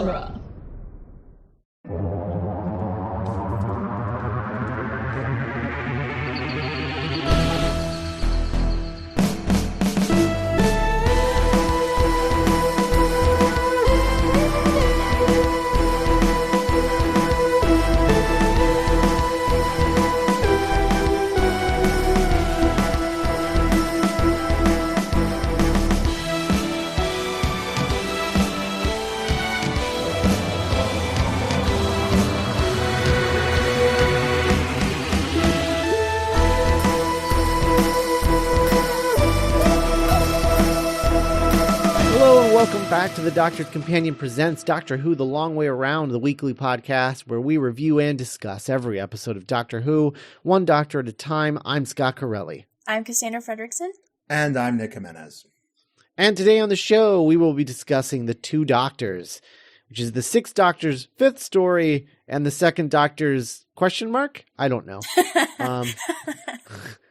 genre. Welcome back to the Doctor's Companion presents Doctor Who The Long Way Around, the weekly podcast where we review and discuss every episode of Doctor Who, one doctor at a time. I'm Scott Corelli. I'm Cassandra Fredrickson. And I'm Nick Jimenez. And today on the show, we will be discussing The Two Doctors, which is the Sixth Doctor's fifth story and the Second Doctor's question mark? I don't know.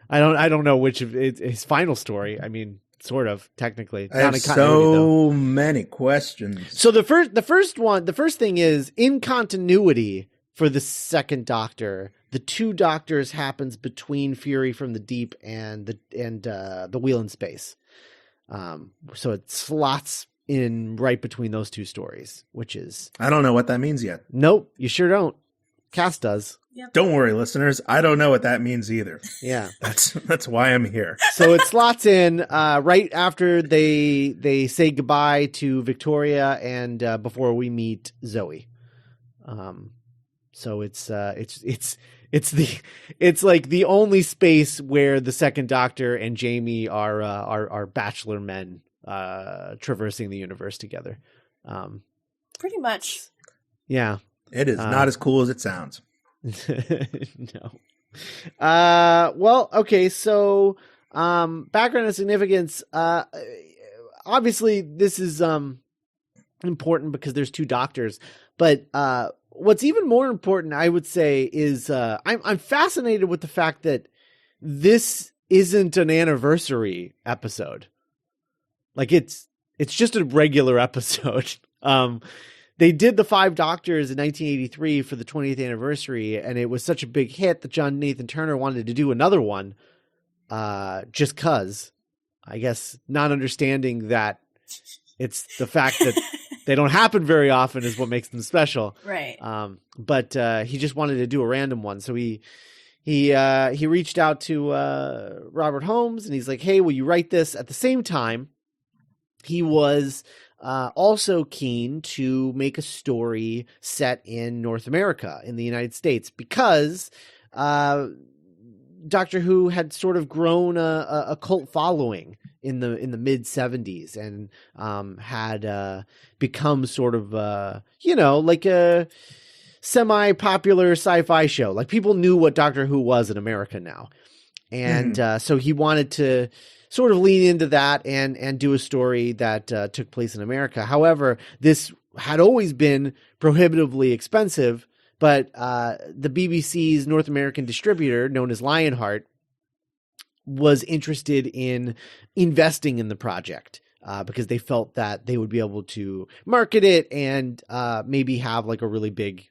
I don't know which of his final story. I mean, sort of, technically. I have so many questions. So the first thing is, in continuity for the Second Doctor, the Two Doctors happens between Fury from the Deep and the Wheel in Space. So it slots in right between those two stories, which is... I don't know what that means yet. Nope, you sure don't. Cass does. Yep. Don't worry, listeners. I don't know what that means either. Yeah. That's why I'm here. So it slots in right after they say goodbye to Victoria and before we meet Zoe. So it's like the only space where the Second Doctor and Jamie are bachelor men traversing the universe together. Pretty much. Yeah. It is not as cool as it sounds. No. Well, okay, so background and significance. Obviously this is important because there's two doctors, but what's even more important, I would say, is I'm fascinated with the fact that this isn't an anniversary episode. Like it's just a regular episode. They did the Five Doctors in 1983 for the 20th anniversary, and it was such a big hit that John Nathan Turner wanted to do another one, just cause, I guess, not understanding that it's the fact that they don't happen very often is what makes them special. Right. But he just wanted to do a random one, so he reached out to Robert Holmes, and he's like, "Hey, will you write this?" At the same time, he was also keen to make a story set in North America, in the United States, because Doctor Who had sort of grown a cult following in the mid 70s and had become sort of like a semi-popular sci-fi show. Like, people knew what Doctor Who was in America now, and so he wanted to sort of lean into that and do a story that took place in America. However, this had always been prohibitively expensive, but the BBC's North American distributor, known as Lionheart, was interested in investing in the project because they felt that they would be able to market it and maybe have like a really big,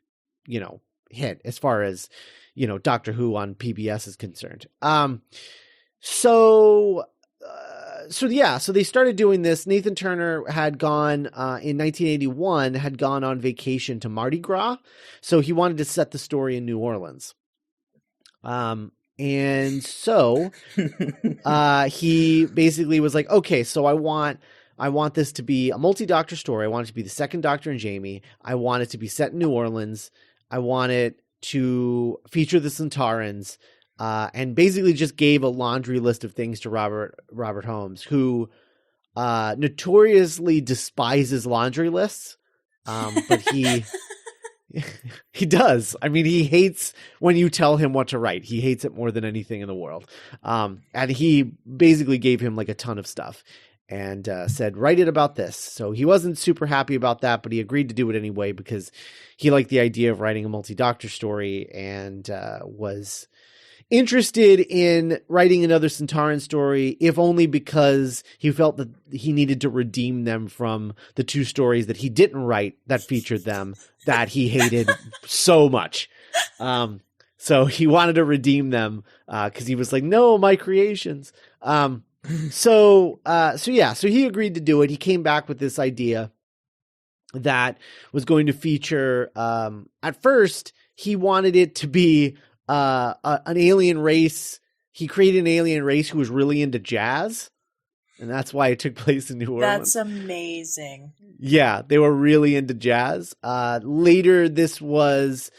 hit as far as, Doctor Who on PBS is concerned. So they started doing this. Nathan Turner had gone in 1981, had gone on vacation to Mardi Gras. So he wanted to set the story in New Orleans. And so he basically was like, okay, so I want this to be a multi-doctor story. I want it to be the Second Doctor and Jamie. I want it to be set in New Orleans. I want it to feature the Sontarans. And basically just gave a laundry list of things to Robert Holmes, who notoriously despises laundry lists, but he does. I mean, he hates when you tell him what to write. He hates it more than anything in the world. And he basically gave him like a ton of stuff and said, write it about this. So he wasn't super happy about that, but he agreed to do it anyway because he liked the idea of writing a multi-doctor story and was interested in writing another Sontaran story, if only because he felt that he needed to redeem them from the 2 stories that he didn't write that featured them that he hated so much. So he wanted to redeem them because he was like, no, my creations. So he agreed to do it. He came back with this idea that was going to feature, at first, he wanted it to be an alien race. He created an alien race who was really into jazz, and that's why it took place in New Orleans. That's amazing. Yeah, they were really into jazz. Later, this was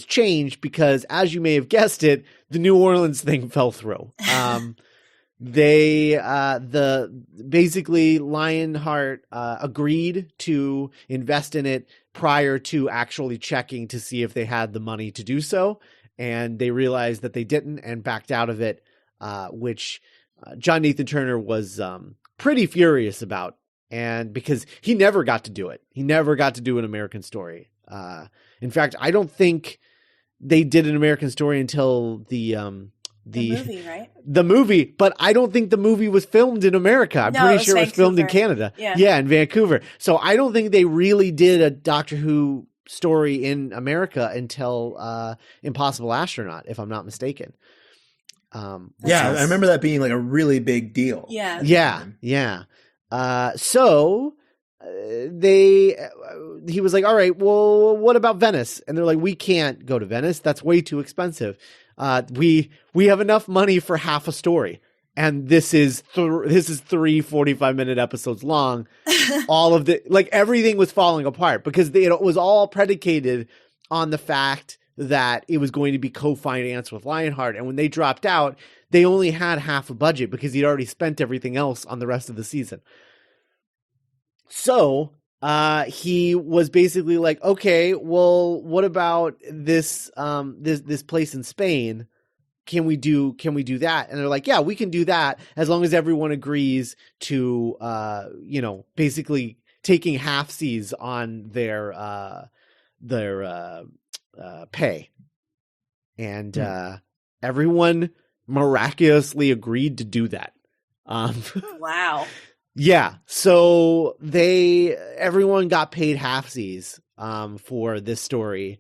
changed because, as you may have guessed it, the New Orleans thing fell through. Basically Lionheart agreed to invest in it prior to actually checking to see if they had the money to do so, and they realized that they didn't and backed out of it, which John Nathan Turner was pretty furious about, and because he never got to do it. He never got to do an American Story. In fact, I don't think they did an American Story until the movie, right? The movie, but I don't think the movie was filmed in America. I'm pretty sure it was filmed in Canada. Yeah, in Vancouver. So I don't think they really did a Doctor Who story in America until Impossible Astronaut, if I'm not mistaken. I remember that being like a really big deal. Yeah. So he was like, all right, well, what about Venice? And they're like, we can't go to Venice. That's way too expensive. We have enough money for half a story. And this is 3 45-minute episodes long. All of everything was falling apart because it was all predicated on the fact that it was going to be co-financed with Lionheart. And when they dropped out, they only had half a budget because he'd already spent everything else on the rest of the season. So he was basically like, okay, well, what about this place in Spain? Can we do that? And they're like, yeah, we can do that as long as everyone agrees to, basically taking halfsies on their pay. And everyone miraculously agreed to do that. Wow. Yeah, so everyone got paid halfsies for this story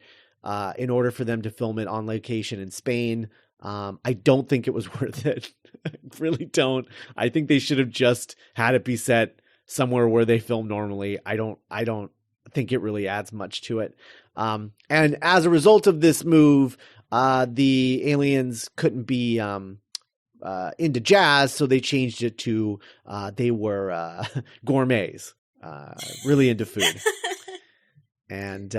in order for them to film it on location in Spain. I don't think it was worth it. I really don't. I think they should have just had it be set somewhere where they film normally. I don't think it really adds much to it. And as a result of this move, the aliens couldn't be into jazz, so they changed it to they were gourmets, really into food. And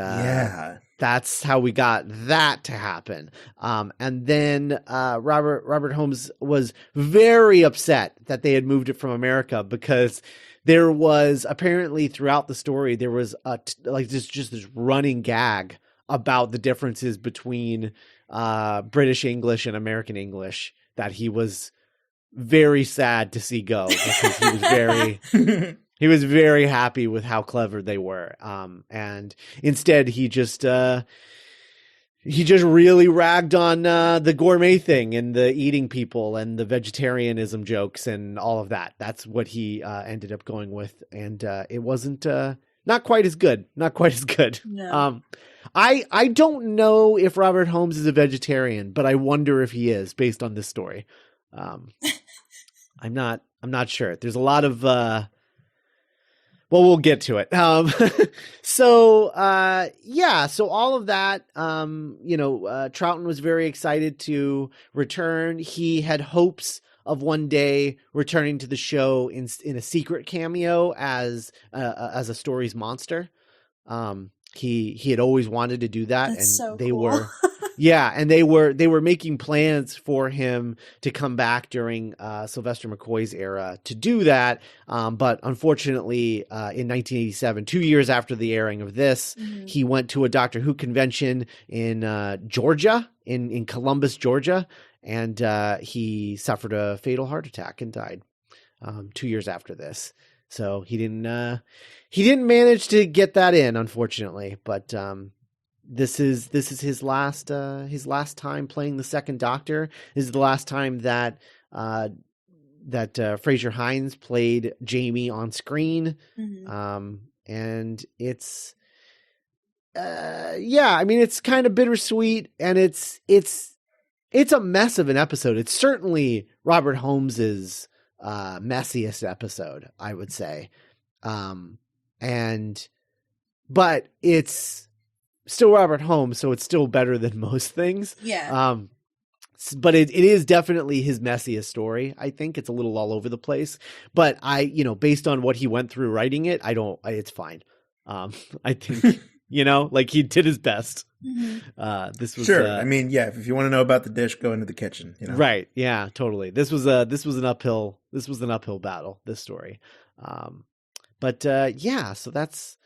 that's how we got that to happen. And then Robert Holmes was very upset that they had moved it from America because there was apparently throughout the story there was just this running gag about the differences between British English and American English that he was very sad to see go because he was very he was very happy with how clever they were. And instead he just really ragged on the gourmet thing and the eating people and the vegetarianism jokes and all of that. That's what he ended up going with. And it wasn't not quite as good. Not quite as good. No. I don't know if Robert Holmes is a vegetarian, but I wonder if he is based on this story. I'm not sure. There's a lot of we'll get to it. So all of that, Troughton was very excited to return. He had hopes of one day returning to the show in a secret cameo as a story's monster. He had always wanted to do that. That's and so they cool. were and they were making plans for him to come back during Sylvester McCoy's era to do that. But unfortunately, in 1987, 2 years after the airing of this, he went to a Doctor Who convention in Georgia, in Columbus, Georgia, and he suffered a fatal heart attack and died 2 years after this. So he didn't manage to get that in, unfortunately, but this is his last time playing the Second Doctor. This is the last time that Fraser Hines played Jamie on screen. Mm-hmm. And it's I mean, it's kind of bittersweet, and it's a mess of an episode. It's certainly Robert Holmes's messiest episode, I would say. But it's still Robert Holmes, so it's still better than most things. Yeah. But it is definitely his messiest story. I think it's a little all over the place, but based on what he went through writing it, it's fine. I think, like he did his best. Mm-hmm. This was sure. I mean, yeah, if you want to know about the dish, go into the kitchen, Right. Yeah, totally. This was an uphill battle, this story. So that's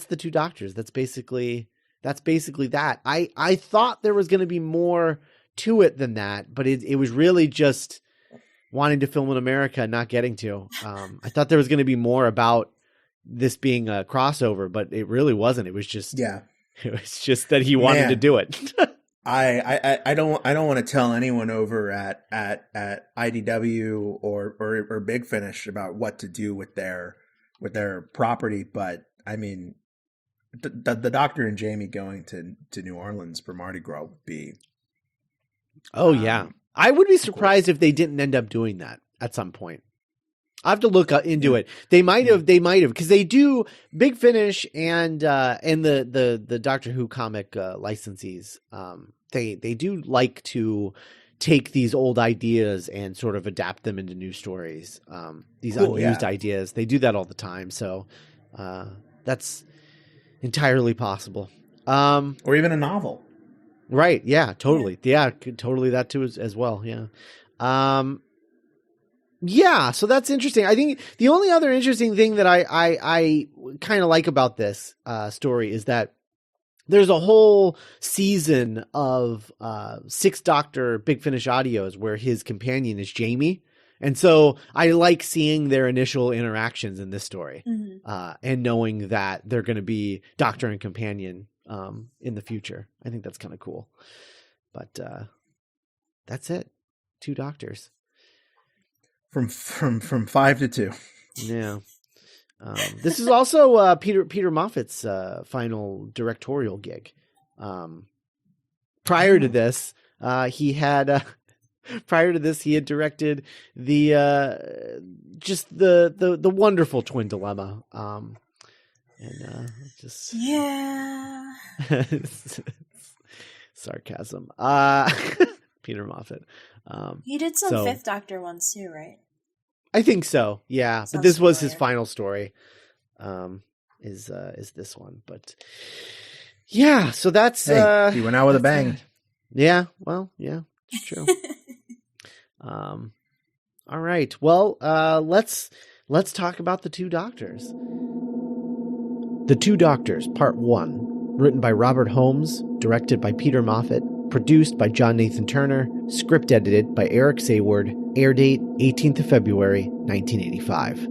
the Two Doctors. That's basically that. I thought there was going to be more to it than that, but it was really just wanting to film in America and not getting to. I thought there was going to be more about this being a crossover, but it really wasn't. It was just it was just that he wanted to do it. I don't want to tell anyone over at IDW or Big Finish about what to do with their property, but I mean, the Doctor and Jamie going to New Orleans for Mardi Gras would be. Oh yeah, I would be surprised if they didn't end up doing that at some point. I have to look into it. They might have, because they do. Big Finish and the Doctor Who comic licensees. They do like to take these old ideas and sort of adapt them into new stories. These unused ideas, they do that all the time. So that's entirely possible. Or even a novel. Right. Yeah, totally. Yeah, totally that too as well. Yeah. So that's interesting. I think the only other interesting thing that I kind of like about this story is that there's a whole season of Sixth Doctor Big Finish audios where his companion is Jamie. And so I like seeing their initial interactions in this story, and knowing that they're going to be Doctor and companion in the future. I think that's kind of cool. But that's it. Two Doctors. From 5 to 2. Yeah. This is also Peter Moffat's final directorial gig. Prior to this, he had directed the wonderful Twin Dilemma. Sarcasm. Peter Moffat. He did some Fifth Doctor ones too, right? I think so. Yeah, but this was his final story. Is this one? But yeah, so that's he went out with a bang. Yeah, well, yeah, it's true. All right. Well, let's talk about the Two Doctors. The Two Doctors, Part 1, written by Robert Holmes, directed by Peter Moffat, produced by John Nathan Turner, script edited by Eric Sayward, air date 18th of February, 1985.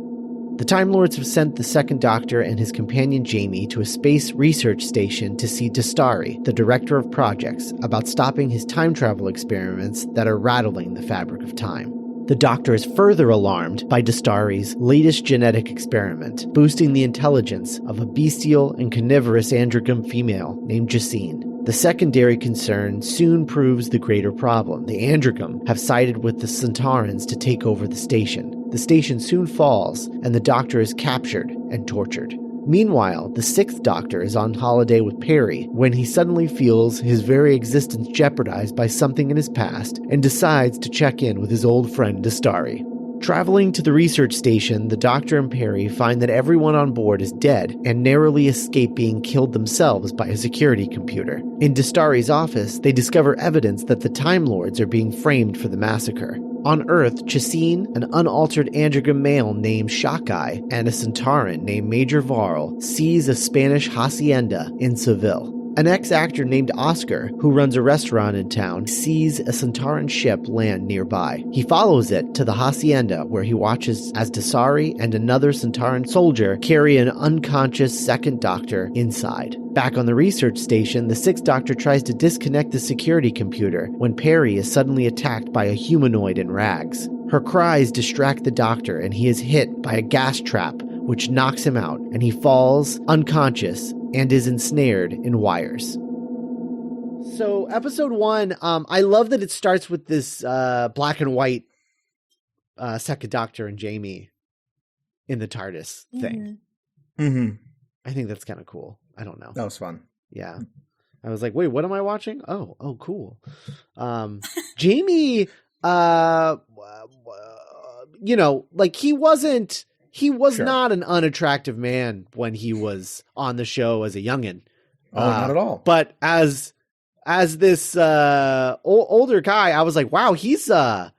The Time Lords have sent the Second Doctor and his companion Jamie to a space research station to see Dastari, the director of projects, about stopping his time travel experiments that are rattling the fabric of time. The Doctor is further alarmed by Dastari's latest genetic experiment, boosting the intelligence of a bestial and carnivorous androgum female named Jacine. The secondary concern soon proves the greater problem. The androgum have sided with the Sontarans to take over the station. The station soon falls, and the Doctor is captured and tortured. Meanwhile, the Sixth Doctor is on holiday with Perry when he suddenly feels his very existence jeopardized by something in his past and decides to check in with his old friend Dastari. Traveling to the research station, the Doctor and Perry find that everyone on board is dead and narrowly escape being killed themselves by a security computer. In Dastari's office, they discover evidence that the Time Lords are being framed for the massacre. On Earth, Chasine, an unaltered androgam male named Shakai, and a Sontaran named Major Varl seize a Spanish hacienda in Seville. An ex-actor named Oscar, who runs a restaurant in town, sees a Sontaran ship land nearby. He follows it to the hacienda, where he watches as Dasari and another Sontaran soldier carry an unconscious second doctor inside. Back on the research station, the sixth doctor tries to disconnect the security computer when Perry is suddenly attacked by a humanoid in rags. Her cries distract the doctor, and he is hit by a gas trap, which knocks him out, and he falls unconscious and is ensnared in wires. So episode 1, I love that it starts with this black and white second doctor and Jamie in the TARDIS thing. Mm-hmm. I think that's kind of cool. I don't know. That was fun. Yeah. I was like, wait, what am I watching? Oh, cool. Jamie, you know, like he was sure. Not an unattractive man when he was on the show as a youngin'. Oh, not at all. But as this older guy, I was like, wow, he's kind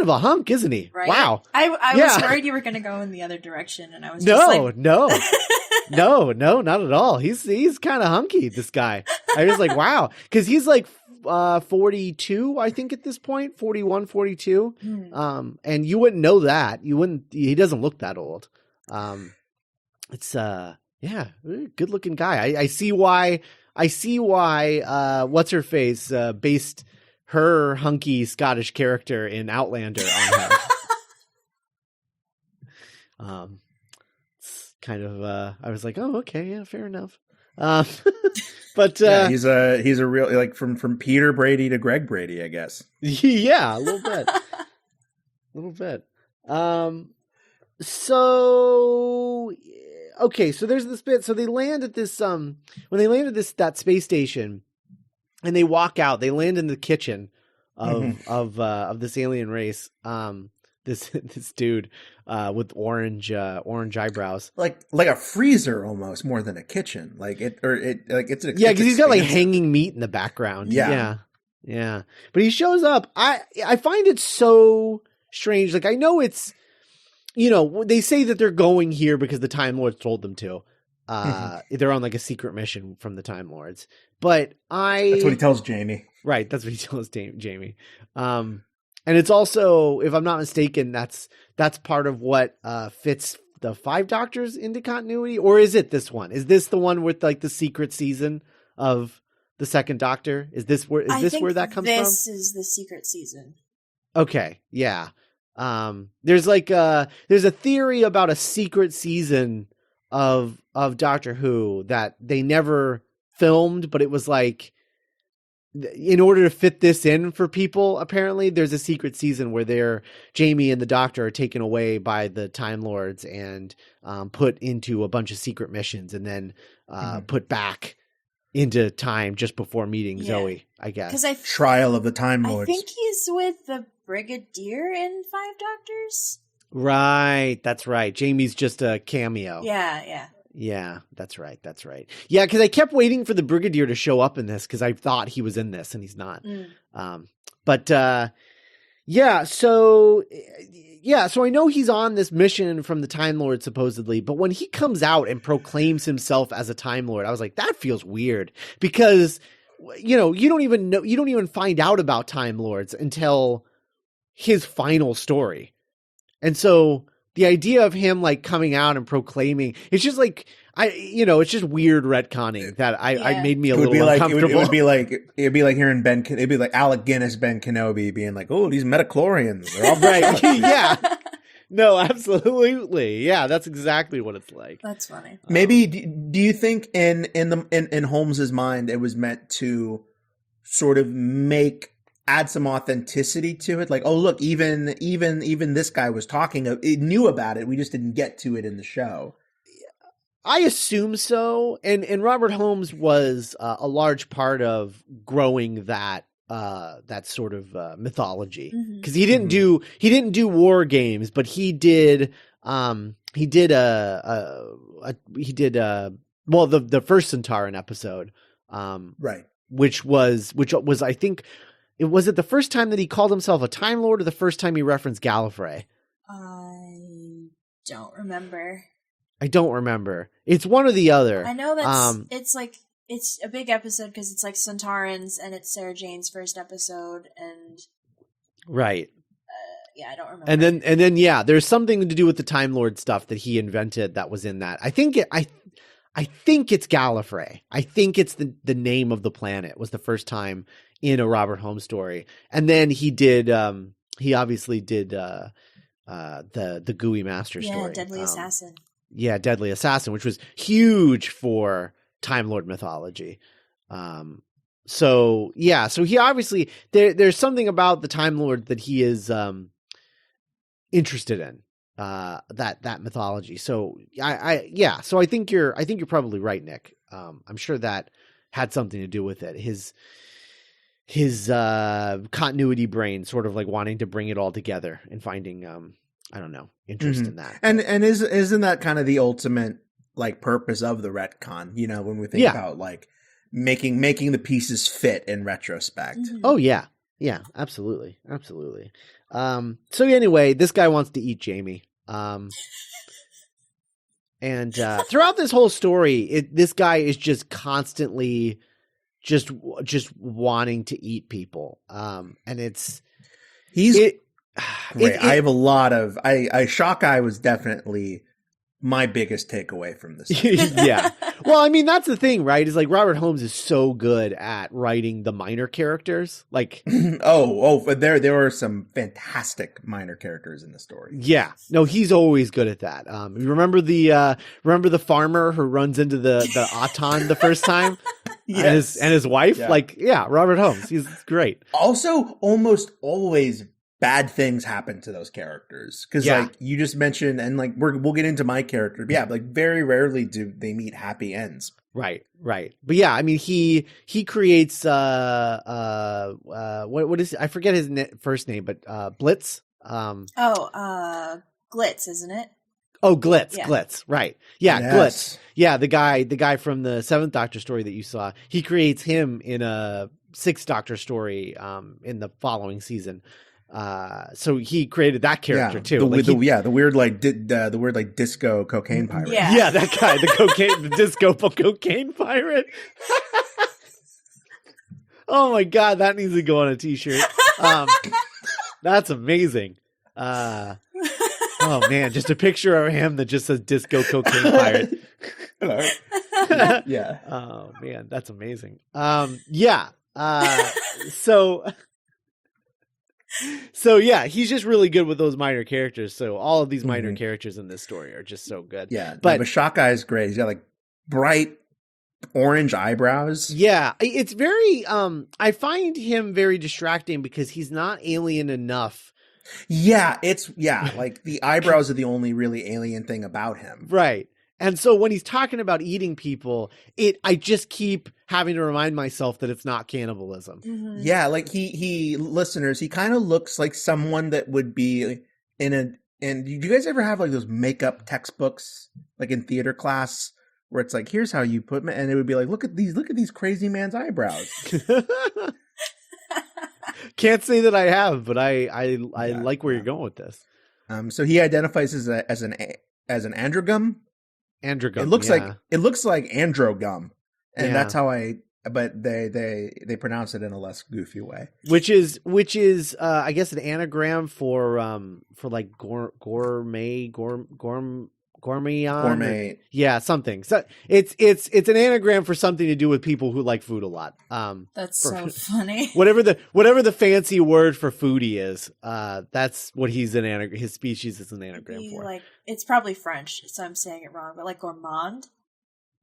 of a hunk, isn't he? Right? Wow. I was worried you were going to go in the other direction, and I was no, not at all. He's kind of hunky, this guy. I was like, wow, because he's like 42, I think at this point, 41, 42. And you wouldn't know that. He doesn't look that old. It's good looking guy. I see why what's her face based her hunky Scottish character in Outlander on him. It's kind of I was like, oh, okay, yeah, fair enough. But he's a real, like, from Peter Brady to Greg Brady, I guess. Yeah, a little bit. So okay, so there's this bit. So they land at this when they land at that space station, and they walk out. They land in the kitchen of this alien race. This dude with orange eyebrows, like a freezer almost, more than a kitchen. It's because he's got like hanging meat in the background. Yeah. But he shows up. I find it so strange. Like, I know it's, you know, they say that they're going here because the Time Lords told them to. They're on like a secret mission from the Time Lords. But that's what he tells Jamie. Right, that's what he tells Jamie. And it's also, if I'm not mistaken, that's part of what fits the 5 Doctors into continuity, or is it this one? Is this the one with like the secret season of the second Doctor? Is this where that comes from? This is the secret season. Okay, yeah. There's a theory about a secret season of Doctor Who that they never filmed, but it was like, in order to fit this in for people, apparently there's a secret season where Jamie and the Doctor are taken away by the Time Lords and put into a bunch of secret missions, and then put back into time just before meeting Zoe, I guess. Trial of the Time Lords. I think he's with the Brigadier in 5 Doctors. Right, that's right. Jamie's just a cameo. Yeah. Yeah, that's right. Yeah, because I kept waiting for the Brigadier to show up in this because I thought he was in this and he's not. So I know he's on this mission from the Time Lord supposedly, but when he comes out and proclaims himself as a Time Lord, I was like, that feels weird because, you know, you don't even find out about Time Lords until his final story. And so the idea of him like coming out and proclaiming, it's just like, it's just weird retconning that I made me a little uncomfortable. It would be like hearing it'd be like Alec Guinness, Ben Kenobi being like, oh, these metachlorians, they're all right. Yeah. No, absolutely. Yeah, that's exactly what it's like. That's funny. Maybe do you think in Holmes's mind it was meant to sort of add some authenticity to it? Like, oh, look, even this guy was talking, it knew about it. We just didn't get to it in the show. I assume so. And Robert Holmes was a large part of growing that sort of mythology, because he didn't do war games, but he did the first Sontaran episode, right, which was I think, was it the first time that he called himself a Time Lord or the first time he referenced Gallifrey? I don't remember. It's one or the other. I know that it's like it's a big episode because it's like Sontarans and it's Sarah Jane's first episode, and right. I don't remember. And then yeah, there's something to do with the Time Lord stuff that he invented that was in that. I think it's Gallifrey. I think it's the name of the planet was the first time in a Robert Holmes story. And then he obviously did the Gooey Master story. Deadly Assassin. Yeah, Deadly Assassin, which was huge for Time Lord mythology. So he obviously there's something about the Time Lord that he is interested in. That mythology. So so I think you're probably right, Nick. I'm sure that had something to do with it. His continuity brain sort of like wanting to bring it all together and finding I don't know, interest in that. And isn't that kind of the ultimate like purpose of the retcon, when we think about like making the pieces fit in retrospect. Mm-hmm. Oh yeah. Yeah, absolutely. Absolutely. So anyway, this guy wants to eat Jamie. And throughout this whole story, this guy is just constantly just wanting to eat people. And great. I have a lot of Shock Eye was definitely my biggest takeaway from this. Yeah. Well, I mean, that's the thing, right? Is like Robert Holmes is so good at writing the minor characters. Like, but there were some fantastic minor characters in the story. Yeah. No, he's always good at that. You remember the farmer who runs into the Auton the first time? Yes. And his wife? Yeah. Robert Holmes. He's great. Also, almost always bad things happen to those characters because like you just mentioned, and like we'll get into my character, but like very rarely do they meet happy ends. Right. But yeah, I mean he creates what is I forget his first name, but Blitz. Glitz, isn't it? Oh, Glitz, right? Yeah, yes. Glitz. Yeah, the guy from the Seventh Doctor story that you saw. He creates him in a Sixth Doctor story in the following season. So he created that character too. The weird like disco cocaine pirate. Yeah, that guy, the disco cocaine pirate. Oh my god, that needs to go on a t-shirt. That's amazing. Oh man, just a picture of him that just says disco cocaine pirate. Hello. Yeah. Oh man, that's amazing. So yeah, he's just really good with those minor characters. So all of these minor characters in this story are just so good. Yeah, but Shock Eye is great. He's got like bright orange eyebrows. Yeah, it's very. I find him very distracting because he's not alien enough. Yeah, like the eyebrows are the only really alien thing about him. Right. And so when he's talking about eating people, I just keep having to remind myself that it's not cannibalism. Mm-hmm. Yeah, like he listeners, he kind of looks like someone that would be and do you guys ever have like those makeup textbooks like in theater class where it's like, here's how you put, and it would be like, look at these crazy man's eyebrows. Can't say that I have, but I like where you're going with this. So he identifies as an androgum. Androgum. It looks like androgum, and that's how but they pronounce it in a less goofy way. Which is I guess an anagram for like gourmet. Yeah, something. So it's an anagram for something to do with people who like food a lot. That's so funny. Whatever the fancy word for foodie is, that's what he's an anagram. His species is an anagram for. Like it's probably French, so I'm saying it wrong. But like gourmand.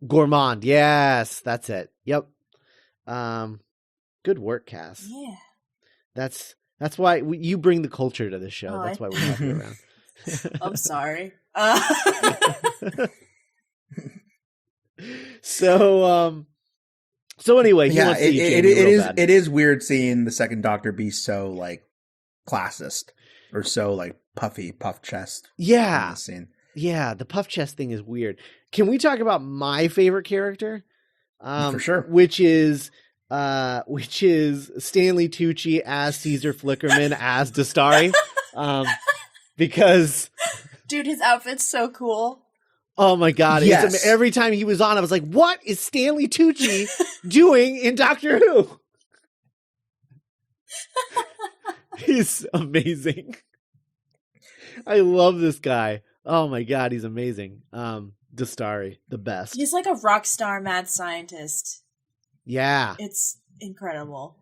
Gourmand, yes, that's it. Yep. Good work, Cass. Yeah. That's why you bring the culture to the show. That's why we have you around. I'm sorry. So anyway, it is weird seeing the Second Doctor be so like classist or so like puff chest. Yeah. Scene. Yeah, the puff chest thing is weird. Can we talk about my favorite character? For sure. Which is Stanley Tucci as Caesar Flickerman as Dastari. Because dude, his outfit's so cool. Oh my God. Yes. Every time he was on, I was like, what is Stanley Tucci doing in Doctor Who? He's amazing. I love this guy. Oh my God, he's amazing. Dastari, the best. He's like a rock star mad scientist. Yeah. It's incredible.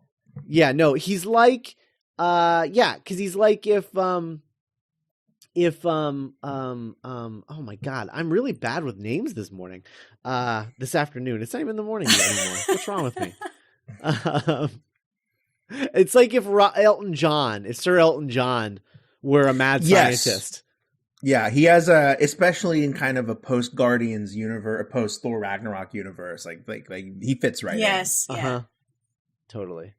Yeah, no, he's like because he's like if oh my God, I'm really bad with names this morning. This afternoon. It's not even the morning yet anymore. What's wrong with me? It's like if Sir Elton John were a mad scientist. Yeah, he has especially in kind of a post Guardians universe, a post Thor Ragnarok universe, like he fits right in. Yes, yeah. Totally.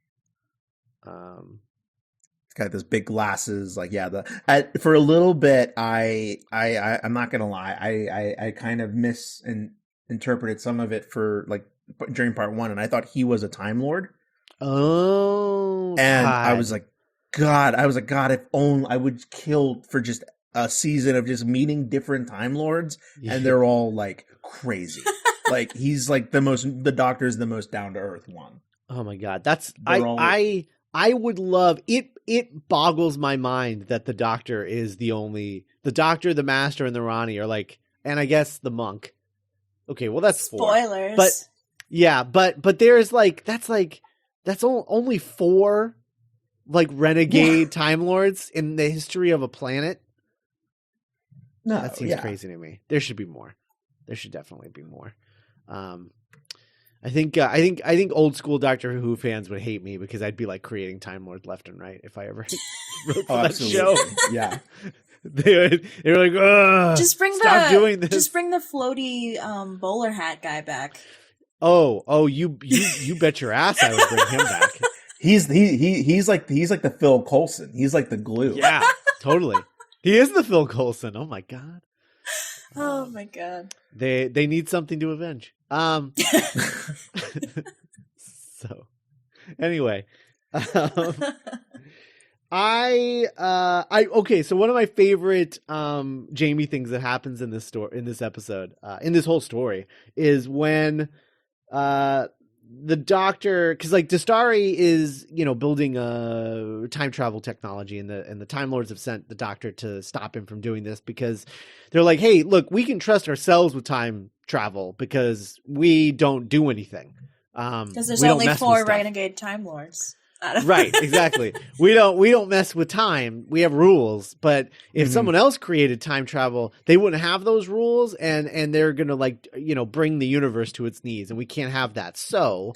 It's got those big glasses, like for a little bit, I'm not gonna lie, I kind of misinterpreted some of it for like during part 1, and I thought he was a Time Lord. Oh, and God. I was like, God, if only I would kill for just a season of just meeting different Time Lords, and they're all like crazy. Like he's like the Doctor's the most down to earth one. Oh my God, I would love it. It boggles my mind that the Doctor is the Doctor, the Master, and the Rani are like, and I guess the monk. Okay, well that's spoilers, 4. But yeah, but there's that's only 4 like renegade Time Lords in the history of a planet. No, that seems crazy to me. There should be more. There should definitely be more. I think old school Doctor Who fans would hate me because I'd be like creating Time Lord left and right if I ever wrote for that show. Yeah, they were like, ugh, stop doing this. Just bring the floaty bowler hat guy back. Oh, you bet your ass I would bring him back. He's like the Phil Coulson. He's like the glue. Yeah, totally. He is the Phil Coulson. Oh my God. Oh my God. They need something to avenge. So anyway, okay. So one of my favorite Jamie things that happens in this episode, in this whole story, is when the Doctor, because like Dastari is building a time travel technology, and the Time Lords have sent the Doctor to stop him from doing this because they're like, hey, look, we can trust ourselves with time travel because we don't do anything. Because there's only 4 renegade Time Lords. Right, exactly. We don't mess with time. We have rules. But if someone else created time travel, they wouldn't have those rules, and they're gonna bring the universe to its knees, and we can't have that. So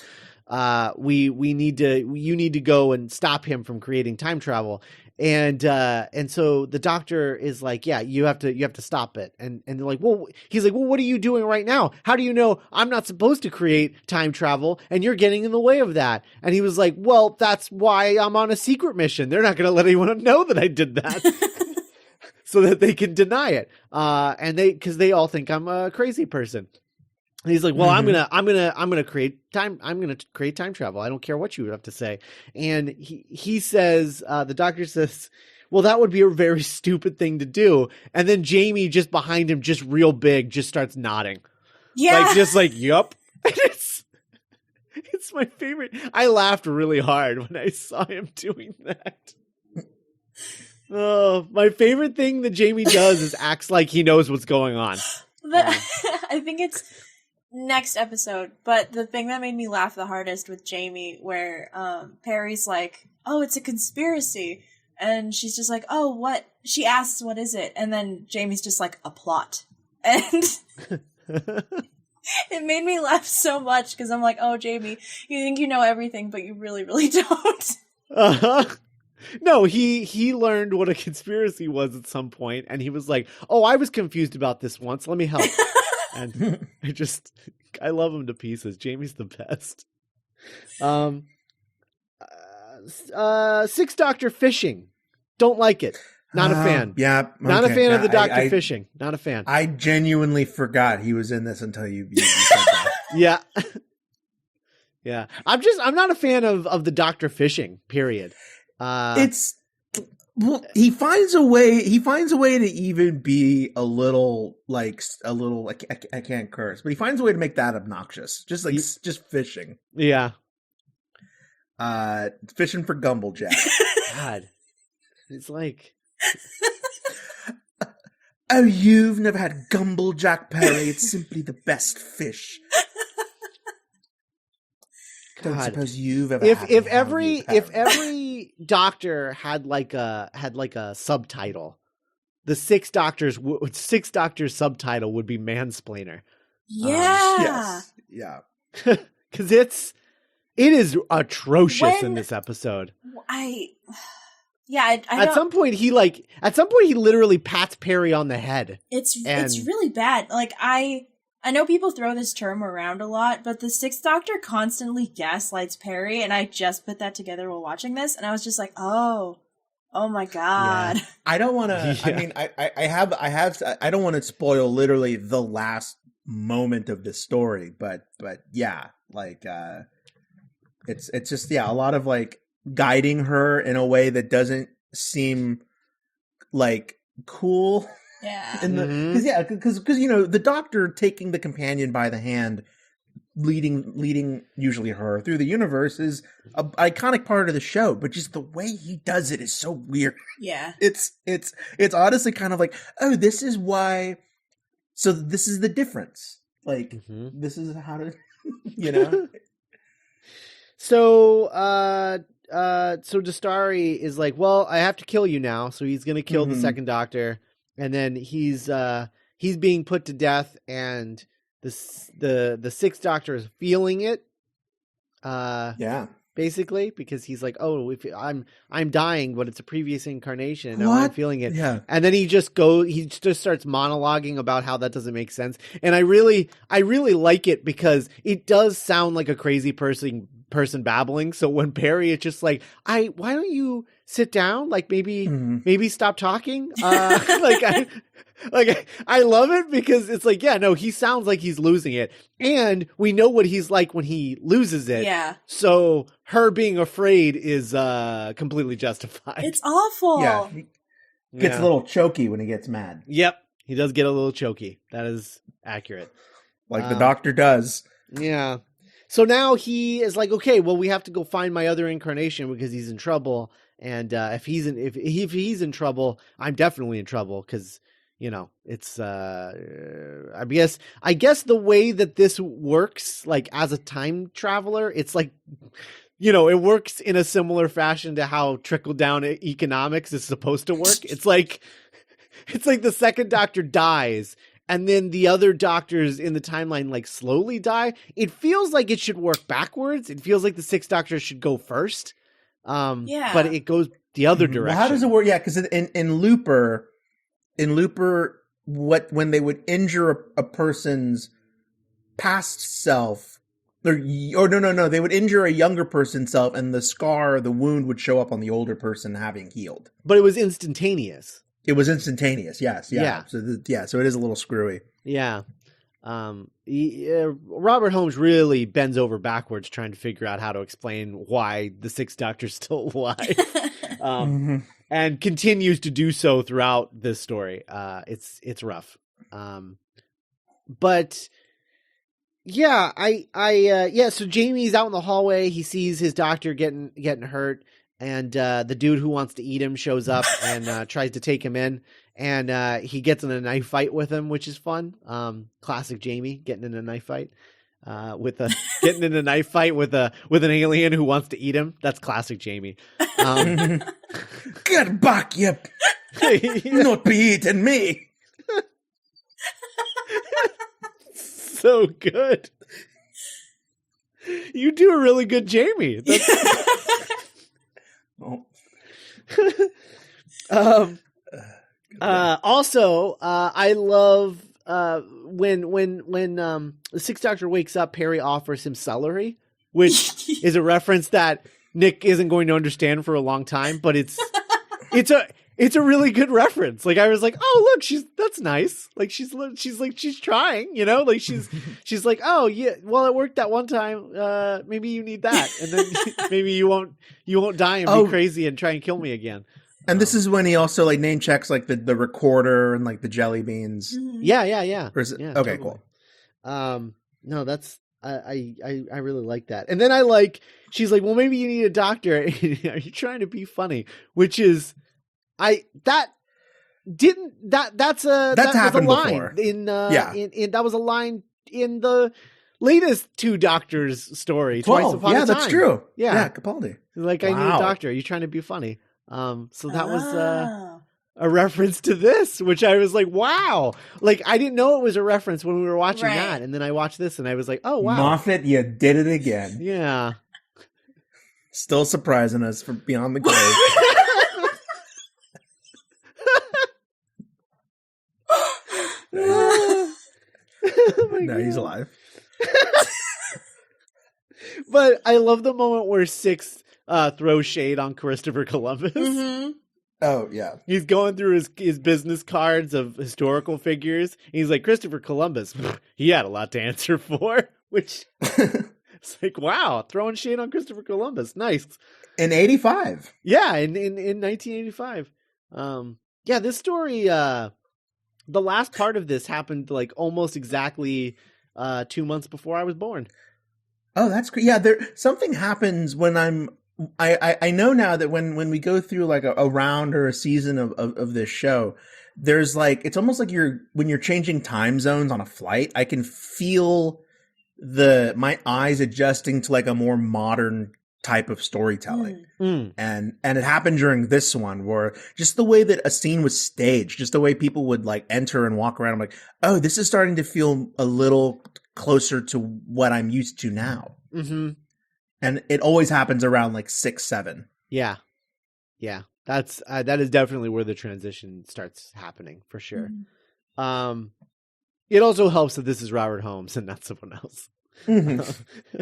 you need to go and stop him from creating time travel. And so the Doctor is like, yeah, you have to stop it. And they're like, well, he's like, well, what are you doing right now? How do you know I'm not supposed to create time travel and you're getting in the way of that? And he was like, well, that's why I'm on a secret mission. They're not going to let anyone know that I did that so that they can deny it. Because they all think I'm a crazy person. And he's like, well, I'm gonna create time. I'm gonna create time travel. I don't care what you have to say. And he says, the Doctor says, well, that would be a very stupid thing to do. And then Jamie just behind him, just real big, just starts nodding. Yeah, yup. It's my favorite. I laughed really hard when I saw him doing that. Oh, my favorite thing that Jamie does is acts like he knows what's going on. I think it's next episode, but the thing that made me laugh the hardest with Jamie, where Perry's like, oh, it's a conspiracy, and she's just like, oh, what? She asks, what is it? And then Jamie's just like, a plot. And it made me laugh so much because I'm like, oh, Jamie, you think you know everything, but you really, really don't. No, he learned what a conspiracy was at some point, and he was like, oh, I was confused about this once, let me help. And I love him to pieces. Jamie's the best. 6 Doctor fishing. Don't like it. Not a fan. Yeah. Not a fan of the Doctor fishing. Not a fan. I genuinely forgot he was in this until you said that. Yeah. Yeah. I'm not a fan of the Doctor fishing, period. It's Well, he finds a way. He finds a way to even be a little. I can't curse, but he finds a way to make that obnoxious. Just fishing. Yeah. Fishing for Gumblejack. God, it's like. Oh, you've never had Gumblejack, Perry. It's simply the best fish. Don't suppose you've ever had if every doctor had like a subtitle, the six doctors subtitle would be mansplainer. Yeah. Yes. Yeah. Because it is atrocious in this episode. At some point he literally pats Perry on the head. It's really bad. Like I know people throw this term around a lot, but the Sixth Doctor constantly gaslights Perry, and I just put that together while watching this, and I was just like, oh my god. Yeah. I don't want to. Yeah. I mean, I don't want to spoil literally the last moment of the story, but yeah, like it's just a lot of like guiding her in a way that doesn't seem like cool. Yeah. Because the Doctor taking the companion by the hand, leading usually her through the universe is an iconic part of the show, but just the way he does it is so weird. Yeah. It's honestly kind of like, oh, this is why. So this is the difference. Like this is how to, So Dastari is like, well, I have to kill you now. So he's going to kill the second Doctor. And then he's being put to death, and the Sixth Doctor is feeling it. Basically, because he's like, oh, if I'm dying, but it's a previous incarnation. Now I'm feeling it. Yeah. And then he just starts monologuing about how that doesn't make sense. And I really like it because it does sound like a crazy person babbling. So when Perry is just like, why don't you sit down? Like maybe stop talking. I love it because it's like, yeah, no, he sounds like he's losing it. And we know what he's like when he loses it. Yeah. So her being afraid is completely justified. It's awful. Yeah. He gets a little choky when he gets mad. Yep. He does get a little choky. That is accurate. Like the Doctor does. Yeah. So now he is like, okay, well, we have to go find my other incarnation because he's in trouble. And if he's in trouble, I'm definitely in trouble because, it's I guess the way that this works, like as a time traveler, it's like, it works in a similar fashion to how trickle down economics is supposed to work. It's like the second Doctor dies. And then the other doctors in the timeline like slowly die. It feels like it should work backwards. It feels like the Sixth Doctor should go first. But it goes the other direction. Well, how does it work? Yeah, because in Looper, when they would injure a person's past self, or no, they would injure a younger person's self, and the wound would show up on the older person having healed. But it was instantaneous. It was instantaneous, yes. Yeah. So it is a little screwy. Yeah. Robert Holmes really bends over backwards trying to figure out how to explain why the Sixth Doctor's still alive. And continues to do so throughout this story. It's rough. But yeah, so Jamie's out in the hallway. He sees his doctor getting hurt. And the dude who wants to eat him shows up and tries to take him in. And he gets in a knife fight with him, which is fun. Classic Jamie getting in a knife fight with an alien who wants to eat him. That's classic Jamie. Get back, you not be eating me. So good. You do a really good Jamie. Also, I love when the Sixth Doctor wakes up, Perry offers him celery, which is a reference that Nick isn't going to understand for a long time, but it's a really good reference. Like I was like, oh look, that's nice. Like she's trying, like she's like, oh yeah, well it worked that one time. Maybe you need that, and then maybe you won't die and be crazy and try and kill me again. And this is when he also like name checks like the recorder and like the jelly beans. Mhm. Yeah. Or is it? Yeah, Okay, totally. cool. No, that's I really like that. And then she's like, well, maybe you need a doctor. Are you trying to be funny? Which is that's happened a line before. in that was a line in the latest Two Doctors story. Twice Upon a Time. That's true. Yeah. Yeah, Capaldi. Like, I need a doctor. Are you trying to be funny? So that was Oh. a reference to this, which I was like, wow. Like, I didn't know it was a reference when we were watching Right. that. And then I watched this and I was like, oh, wow. Moffat, you did it again. Yeah. Still surprising us from beyond the grave. Oh No, God. he's alive. But I love the moment where Six throws shade on Christopher Columbus. Mm-hmm. Oh, yeah. He's going through his business cards of historical figures. He's like, Christopher Columbus, he had a lot to answer for, which it's like, wow, throwing shade on Christopher Columbus. Nice. In 85. Yeah, in 1985. Yeah, this story, the last part of this happened like almost exactly 2 months before I was born. Oh, that's great. Yeah, something happens when I know now that when we go through like a round or a season of this show, there's like, it's almost like when you're changing time zones on a flight, I can feel my eyes adjusting to like a more modern type of storytelling. And it happened during this one where just the way that a scene was staged, just the way people would like enter and walk around, I'm like, oh, this is starting to feel a little closer to what I'm used to now. Mm-hmm. And it always happens around like 6, 7. Yeah. That's that is definitely where the transition starts happening for sure. Mm-hmm. It also helps that this is Robert Holmes and not someone else. Mm-hmm.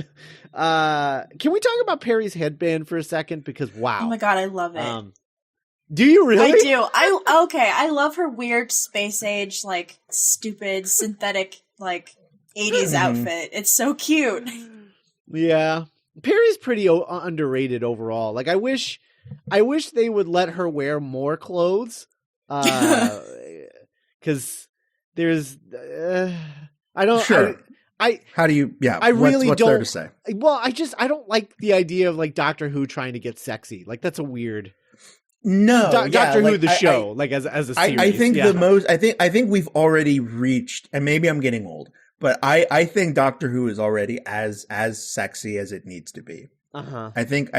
Can we talk about Perry's headband for a second? Because wow. Oh my God, I love it. Do you really? I do. I love her weird space age, like stupid synthetic, like 80s outfit. It's so cute. Yeah. Perry's pretty underrated overall. Like I wish they would let her wear more clothes. Cause there's, I don't, Sure. How do you, yeah. I really what's don't, there to say? Well, I don't like the idea of like Doctor Who trying to get sexy. Like that's a weird. No, Doctor Who like, the show, like as a series. I think the most. I think we've already reached, and maybe I'm getting old, but I think Doctor Who is already as sexy as it needs to be. Uh-huh. I think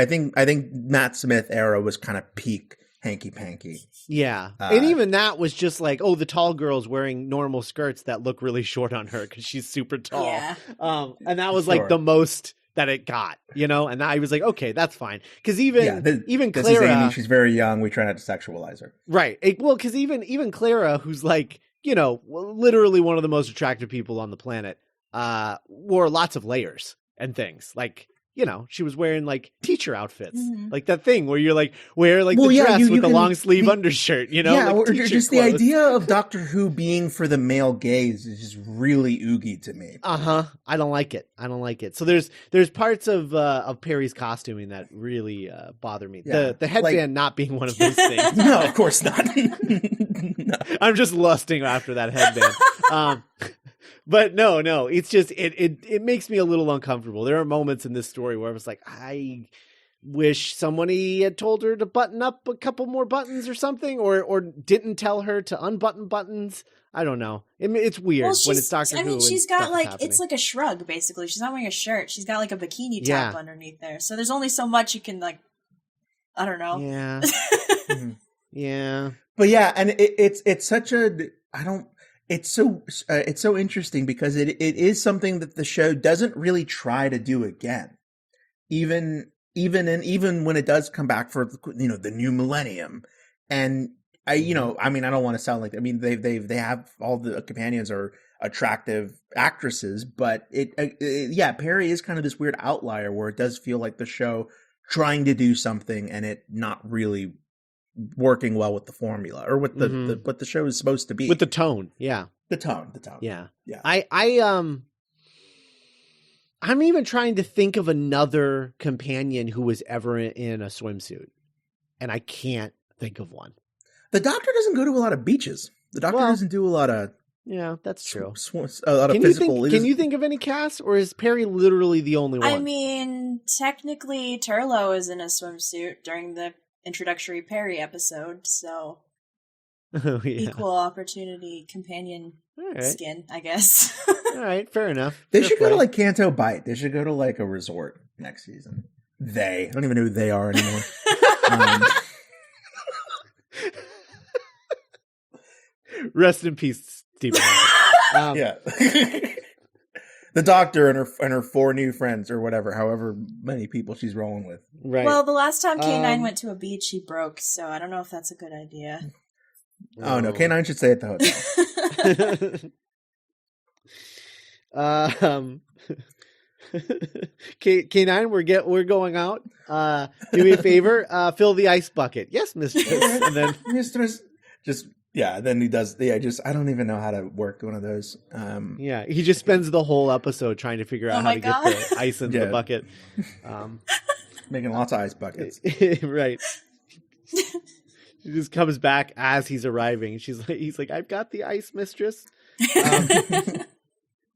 Matt Smith era was kind of peak hanky panky. Yeah, and even that was just like, oh, the tall girl's wearing normal skirts that look really short on her because she's super tall. Yeah. And that was like the most that it got, you know. And I was like, okay, that's fine. Because even this Clara, is Amy, she's very young. We try not to sexualize her, right? Well, because even Clara, who's like, you know, literally one of the most attractive people on the planet, wore lots of layers and things. Like, you know, she was wearing like teacher outfits, like that thing where you're like wear like the dress with the long sleeve undershirt, you know? Yeah, like or just clothes. the idea of Doctor Who being for the male gaze is just really oogie to me. I don't like it. So there's parts of Perry's costuming that really bother me. Yeah, The headband not being one of those things. No, of course not. No. I'm just lusting after that headband. But no, it's just it makes me a little uncomfortable. There are moments in this story where I was like, I wish somebody had told her to button up a couple more buttons or something, or didn't tell her to unbutton buttons. I don't know. It's weird when it's Doctor Who. I mean, she's got like happening. It's like a shrug basically. She's not wearing a shirt. She's got like a bikini top underneath there. So there's only so much you can like. I don't know. Yeah. Yeah. But yeah, and it's such a It's so interesting because it is something that the show doesn't really try to do again, even when it does come back for, you know, the new millennium. And I don't want to sound like, I mean, they have all the companions are attractive actresses, but Perry is kind of this weird outlier where it does feel like the show trying to do something and it not really working well with the formula or with the what the show is supposed to be, with the tone. Yeah. The tone. Yeah. I'm even trying to think of another companion who was ever in a swimsuit, and I can't think of one. The Doctor doesn't go to a lot of beaches. The Doctor doesn't do a lot of. Yeah, that's true. A lot of physical. Can you think of any cast, or is Perry literally the only one? I mean, technically, Turlo is in a swimsuit during the introductory Perry episode, so equal opportunity companion skin, I guess. All right, fair enough. They should go to like Canto Bight. They should go to like a resort next season. I don't even know who they are anymore. Rest in peace, Stephen. Yeah. The Doctor and her 4 new friends, or whatever, however many people she's rolling with. Right. Well, the last time K9 went to a beach, he broke, so I don't know if that's a good idea. Oh no, K9 should stay at the hotel. K9, we're going out. Do me a favor, fill the ice bucket. Yes, mistress. And then mistress, then he does. I don't even know how to work one of those. He just spends the whole episode trying to figure out how to get the ice into the bucket. Making lots of ice buckets. Right. He just comes back as he's arriving. He's like, I've got the ice, mistress.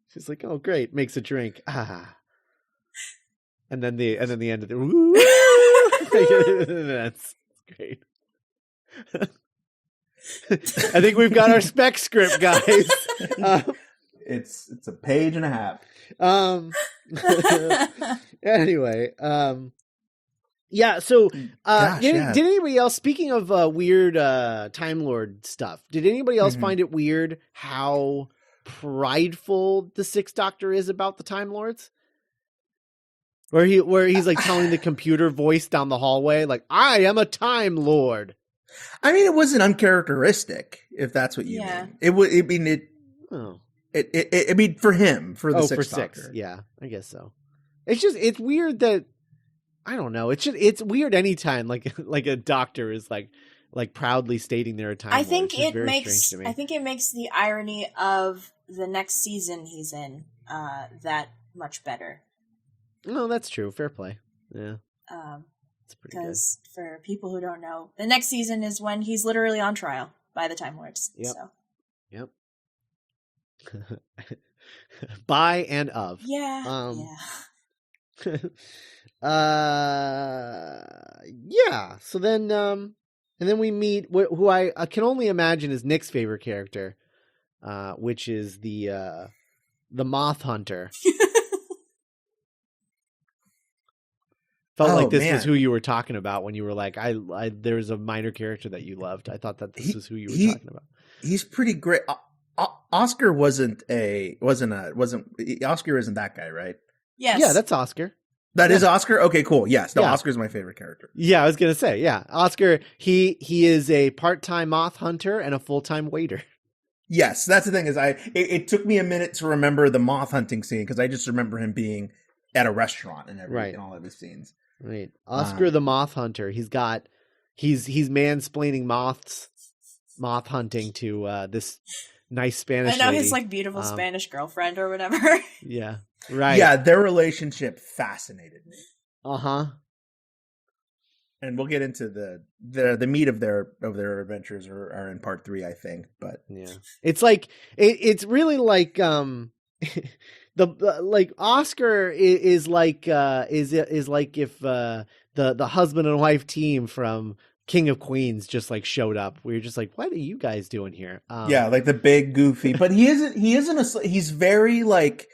She's like, oh, great. Makes a drink. And then the end of the woo. That's great. I think we've got our spec script, guys. It's a page and a half. Anyway, yeah. So, did anybody else? Speaking of weird Time Lord stuff, did anybody else find it weird how prideful the Sixth Doctor is about the Time Lords? Where he's like telling the computer voice down the hallway, like, "I am a Time Lord." I mean, it wasn't uncharacteristic, if that's what you mean. It would. I mean, for him, for the Sixth Doctor. Yeah, I guess so. It's weird that, I don't know. It's weird anytime like a doctor is like proudly stating they're a Time Lord. I think it makes the irony of the next season he's in that much better. No, that's true. Fair play. Yeah. It's pretty good. Because for people who don't know, the next season is when he's literally on trial by the Time Lords. Yep. So. Yep. By and of. Yeah. Yeah. So then, and then we meet who I can only imagine is Nick's favorite character, which is the Moth Hunter. Felt like this was who you were talking about when you were like, there was a minor character that you loved. I thought that this was who you were talking about. He's pretty great. Oscar Oscar isn't that guy, right? Yes. Yeah, that's Oscar. That is Oscar? Okay, cool. Yes. No, yeah. Oscar's my favorite character. Yeah, I was going to say, yeah. Oscar, he is a part-time moth hunter and a full-time waiter. Yes, that's the thing is it took me a minute to remember the moth hunting scene because I just remember him being at a restaurant and everything, in all of his scenes. Right. Oscar the Moth Hunter. He's mansplaining moth hunting to this nice Spanish lady. His like beautiful Spanish girlfriend or whatever. Yeah. Right. Yeah, their relationship fascinated me. Uh-huh. And we'll get into the meat of their adventures are in part 3, I think. But yeah. It's like it's really like like Oscar is like if the husband and wife team from King of Queens just like showed up. We were just like, what are you guys doing here? Yeah, like the big goofy, but he's very like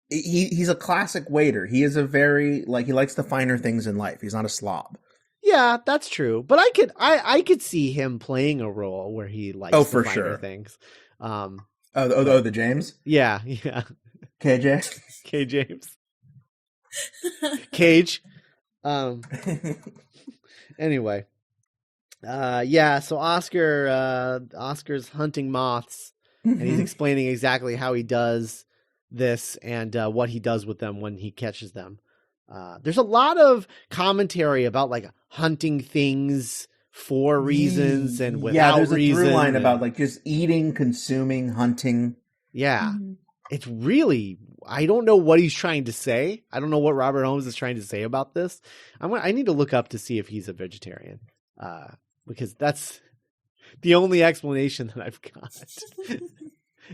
he's a classic waiter. He is a very like he likes the finer things in life. He's not a slob. Yeah, that's true. But I could see him playing a role where he likes the finer things. The James? Yeah. KJ? K James. Cage. Anyway. So Oscar's hunting moths and he's explaining exactly how he does this and what he does with them when he catches them. There's a lot of commentary about like hunting things for reasons and without reason. Yeah, there's a through line about like just eating, consuming, hunting. Yeah. It's really, I don't know what he's trying to say. I don't know what Robert Holmes is trying to say about this. I need to look up to see if he's a vegetarian. because that's the only explanation that I've got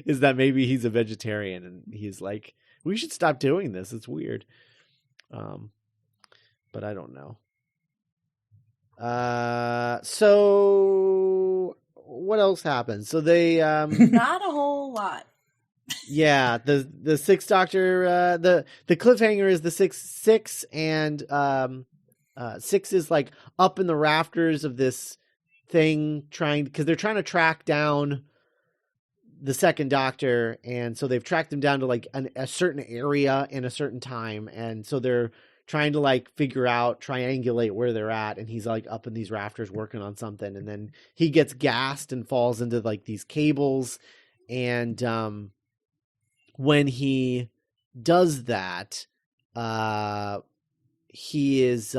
is that maybe he's a vegetarian and he's like, we should stop doing this. It's weird. But I don't know. So what else happened? So they not a whole lot. Yeah, the Sixth Doctor, the cliffhanger is the six and Six is like up in the rafters of this thing because they're trying to track down the Second Doctor, and so they've tracked him down to like a certain area in a certain time, and so they're trying to like triangulate where they're at, and he's like up in these rafters working on something, and then he gets gassed and falls into like these cables, and when he does that, he is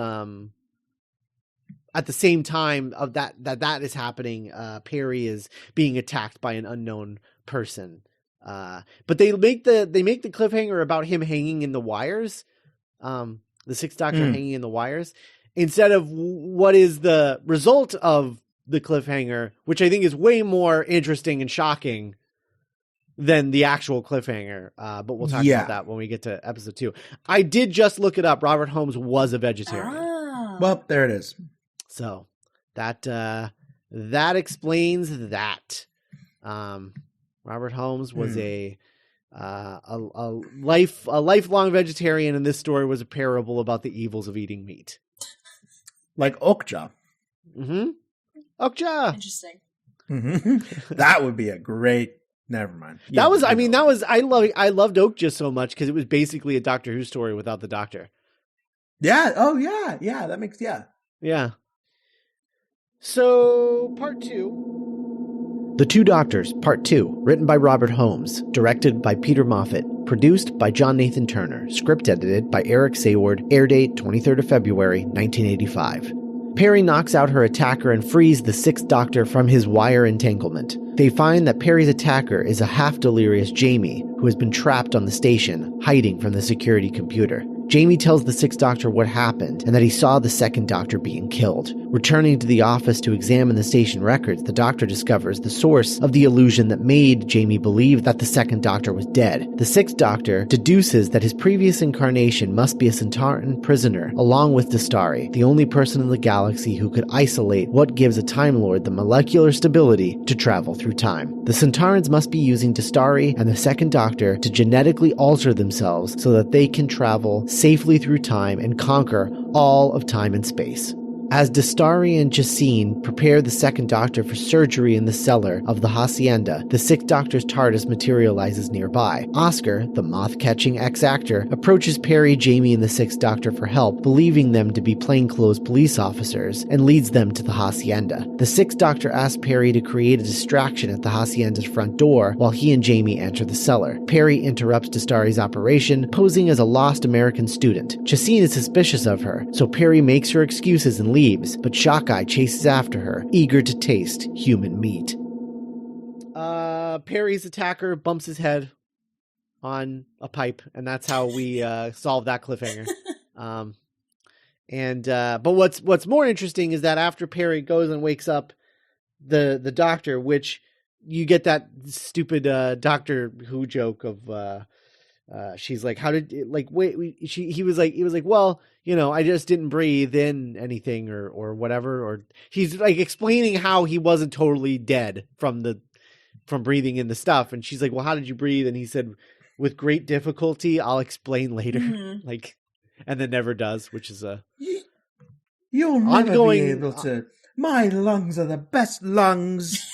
at the same time of that is happening, Perry is being attacked by an unknown person. But they make the cliffhanger about him hanging in the wires. The Sixth Doctor hanging in the wires, instead of what is the result of the cliffhanger, which I think is way more interesting and shocking than the actual cliffhanger. But we'll talk about that when we get to episode 2. I did just look it up. Robert Holmes was a vegetarian. Ah. Well, there it is. So that explains that. Robert Holmes was a lifelong vegetarian, and this story was a parable about the evils of eating meat. Like Okja. Mm-hmm. Okja. Interesting. Mm-hmm. That would be a great. Never mind. I loved Okja so much because it was basically a Doctor Who story without the Doctor. Yeah. Oh, yeah. Yeah. That makes Yeah. So, part 2. The Two Doctors, Part 2, written by Robert Holmes, directed by Peter Moffat, produced by John Nathan Turner, script edited by Eric Sayward, air date 23rd of February, 1985. Perry knocks out her attacker and frees the Sixth Doctor from his wire entanglement. They find that Perry's attacker is a half-delirious Jamie, who has been trapped on the station, hiding from the security computer. Jamie tells the Sixth Doctor what happened and that he saw the Second Doctor being killed. Returning to the office to examine the station records, the Doctor discovers the source of the illusion that made Jamie believe that the Second Doctor was dead. The Sixth Doctor deduces that his previous incarnation must be a Sontaran prisoner, along with Dastari, the only person in the galaxy who could isolate what gives a Time Lord the molecular stability to travel through time. The Sontarans must be using Dastari and the Second Doctor to genetically alter themselves so that they can travel safely through time and conquer all of time and space. As Dastari and Jacine prepare the Second Doctor for surgery in the cellar of the Hacienda, the Sixth Doctor's TARDIS materializes nearby. Oscar, the moth-catching ex-actor, approaches Perry, Jamie, and the Sixth Doctor for help, believing them to be plainclothes police officers, and leads them to the Hacienda. The Sixth Doctor asks Perry to create a distraction at the Hacienda's front door while he and Jamie enter the cellar. Perry interrupts Dastari's operation, posing as a lost American student. Jacine is suspicious of her, so Perry makes her excuses and leaves, but Shockeye chases after her, eager to taste human meat. Perry's attacker bumps his head on a pipe, and that's how we solve that cliffhanger. But what's more interesting is that after Perry goes and wakes up the Doctor, which you get that stupid Doctor Who joke of she's like, how did like wait he was like well, you know, I just didn't breathe in anything or whatever, or he's like explaining how he wasn't totally dead from breathing in the stuff, and she's like, well, how did you breathe? And he said, with great difficulty, I'll explain later. Like, and then never does, which is a you'll never be able to. My lungs are the best lungs.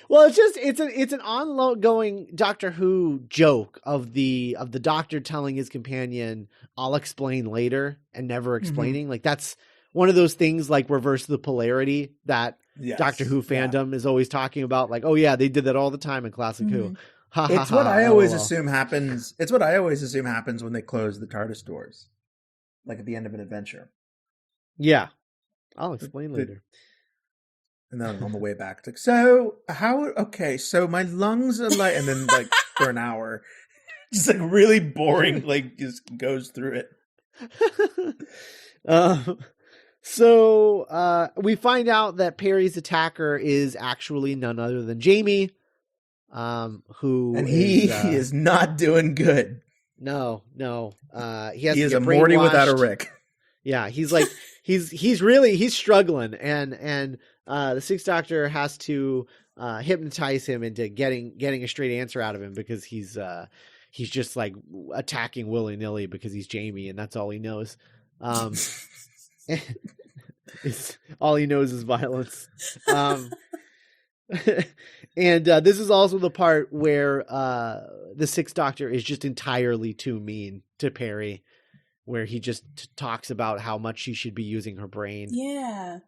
Well, it's an ongoing Doctor Who joke of the Doctor telling his companion, "I'll explain later," and never explaining. Like, that's one of those things like reverse the polarity that Doctor Who fandom is always talking about. Like, oh yeah, they did that all the time in Classic Who. It's what I always assume happens. It's what I always assume happens when they close the TARDIS doors, like at the end of an adventure. Yeah, I'll explain later. And then on the way back, it's like, so how? Okay, so my lungs are like, and then like for an hour, just like really boring, like just goes through it. So we find out that Perry's attacker is actually none other than Jamie, who and he is not doing good. No. He has he to is get a Morty without a brainwashed. Rick. Yeah, he's like he's struggling, and the Sixth Doctor has to hypnotize him into getting a straight answer out of him, because he's just like attacking willy-nilly because he's Jamie and that's all he knows. All he knows is violence. And this is also the part where the Sixth Doctor is just entirely too mean to Perry, where he just talks about how much she should be using her brain. Yeah.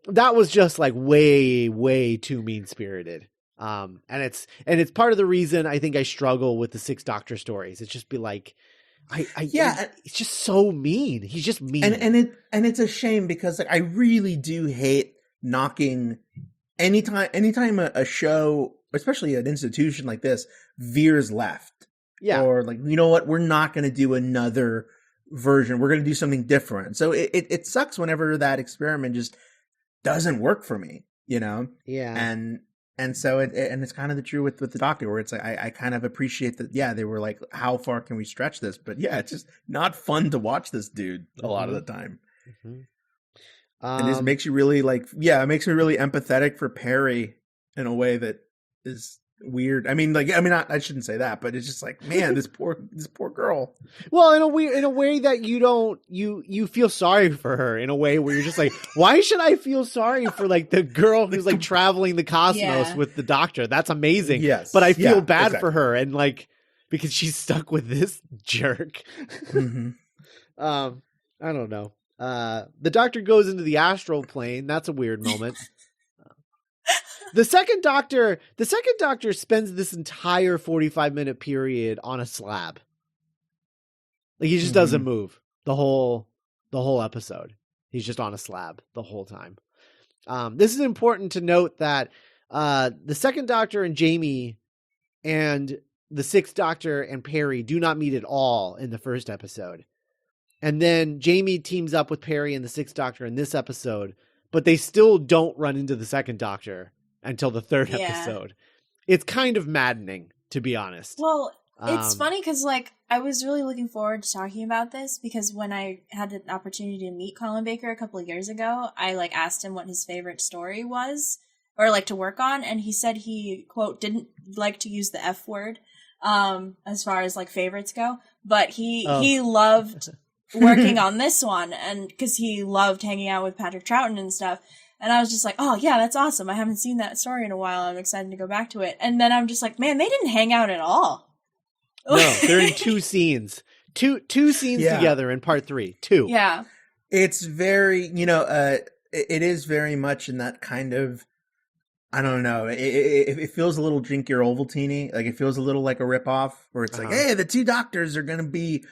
That was just like way too mean spirited. And it's part of the reason I think I struggle with the Sixth Doctor stories. It's just be like, it's just so mean. He's just mean, and it's a shame, because like I really do hate knocking anytime a show, especially an institution like this, veers left. Yeah, or like, you know what, we're not going to do another version. We're going to do something different. So it sucks whenever that experiment just doesn't work for me. You know? Yeah, and so it's kind of the true with the Doctor, where it's like I kind of appreciate that. Yeah, they were like, how far can we stretch this? But yeah, it's just not fun to watch this dude a lot of the time. Mm-hmm. And this makes you really it makes me really empathetic for Perry in a way that is weird. I shouldn't say that, but it's just like, man, this poor girl. Well, in a way that you feel sorry for her, in a way where you're just like, why should I feel sorry for like the girl who's like traveling the cosmos with the Doctor? That's amazing. Yes, but I feel bad exactly. for her, and like, because she's stuck with this jerk. Mm-hmm. I don't know. The Doctor goes into the astral plane. That's a weird moment. The second Doctor spends this entire 45-minute period on a slab. Like, he just doesn't move the whole episode. He's just on a slab the whole time. This is important to note that the second Doctor and Jamie and the Sixth Doctor and Perry do not meet at all in the first episode. And then Jamie teams up with Perry and the Sixth Doctor in this episode, but they still don't run into the second Doctor until the third episode. It's kind of maddening, to be honest. Well, it's funny because, like, I was really looking forward to talking about this, because when I had the opportunity to meet Colin Baker a couple of years ago, I, like, asked him what his favorite story was, or, like, to work on, and he said he, quote, didn't like to use the F word, as far as, like, favorites go, but he loved working on this one, and because he loved hanging out with Patrick Troughton and stuff. And I was just like, oh, yeah, that's awesome. I haven't seen that story in a while. I'm excited to go back to it. And then I'm just like, man, they didn't hang out at all. No, they're in two scenes. Two scenes together in part 3. 2. Yeah. It's very, it is very much in that kind of, I don't know, it feels a little Drink Your Ovaltine. Like, it feels a little like a ripoff, where it's like, hey, the two Doctors are going to be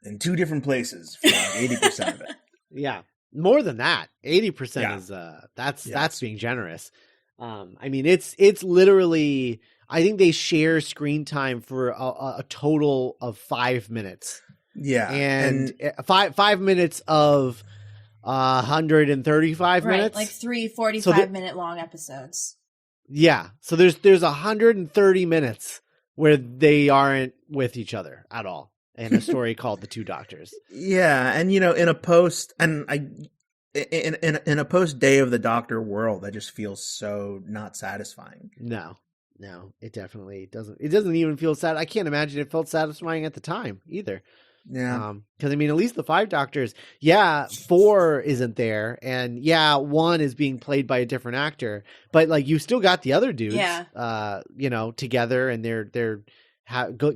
in two different places for like 80% of it. Yeah. More than that, 80% is that's being generous. I mean, it's literally, I think they share screen time for a total of 5 minutes. Yeah, and 5 minutes of 135 minutes, like 3 45-minute long episodes. Yeah, so there's 130 minutes where they aren't with each other at all. In a story called The Two Doctors. Yeah, and in a post, and in a post Day of the Doctor world, that just feels so not satisfying. No, it definitely doesn't. It doesn't even feel sad. I can't imagine it felt satisfying at the time either. Yeah, because I mean, at least the 5 Doctors, 4 isn't there, and 1 is being played by a different actor, but like you still got the other dudes, together, and they're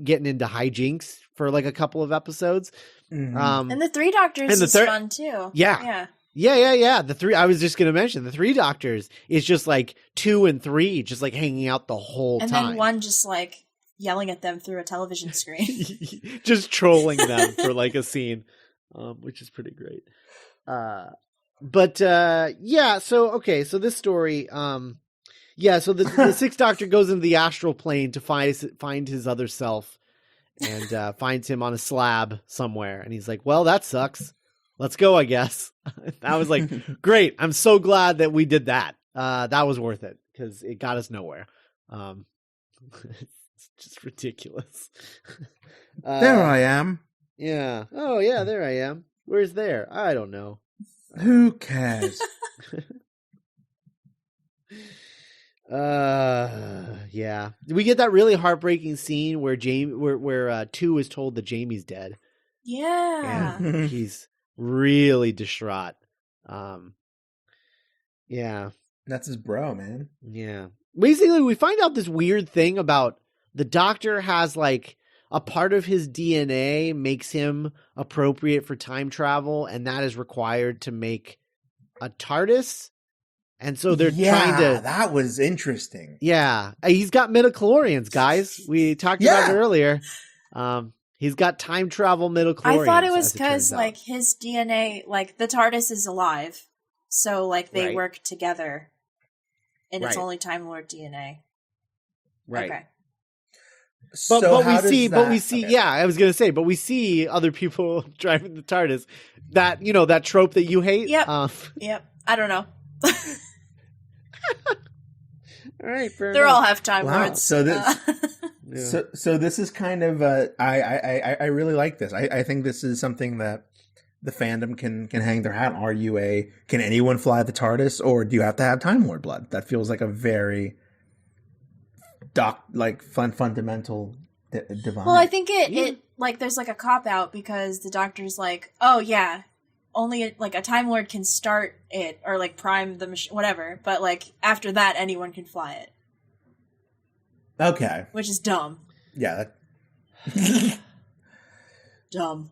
getting into hijinks for like a couple of episodes. Mm-hmm. And the 3 Doctors is fun too. Yeah. The 3, I was just going to mention the 3 Doctors is just like 2 and 3, just like hanging out the whole time. And then 1 just like yelling at them through a television screen. Just trolling them for like a scene, which is pretty great. So this story, so the Sixth Doctor goes into the astral plane to find his other self. and finds him on a slab somewhere. And he's like, well, that sucks. Let's go, I guess. I was like, great. I'm so glad that we did that. That was worth it because it got us nowhere. It's just ridiculous. There I am. Yeah. Oh, yeah, there I am. Where's there? I don't know. Who cares? Yeah. We get that really heartbreaking scene where where 2 is told that Jamie's dead. Yeah. And he's really distraught. Yeah. That's his bro, man. Yeah. Basically, we find out this weird thing about the Doctor has like a part of his DNA makes him appropriate for time travel, and that is required to make a TARDIS. And so they're trying to. That was interesting. Yeah. He's got midichlorians, guys. We talked about it earlier. He's got time travel midichlorians. I thought it was because like his DNA, like the TARDIS is alive. So like they work together. And it's only Time Lord DNA. Right. Okay. But we see, yeah, I was going to say, but we see other people driving the TARDIS. That, you know, that trope that you hate. Yep. Yep. I don't know. All right. They all have Time Lords. So this, so this is kind of, I really like this. I think this is something that the fandom can hang their hat. Can anyone fly the TARDIS, or do you have to have Time Lord blood? That feels like a very fundamental divine. Well, I think it like there's like a cop out because the Doctor's like, oh yeah, only like a Time Lord can start it or like prime the machine, whatever. But like after that, anyone can fly it. Okay, which is dumb. Yeah, dumb.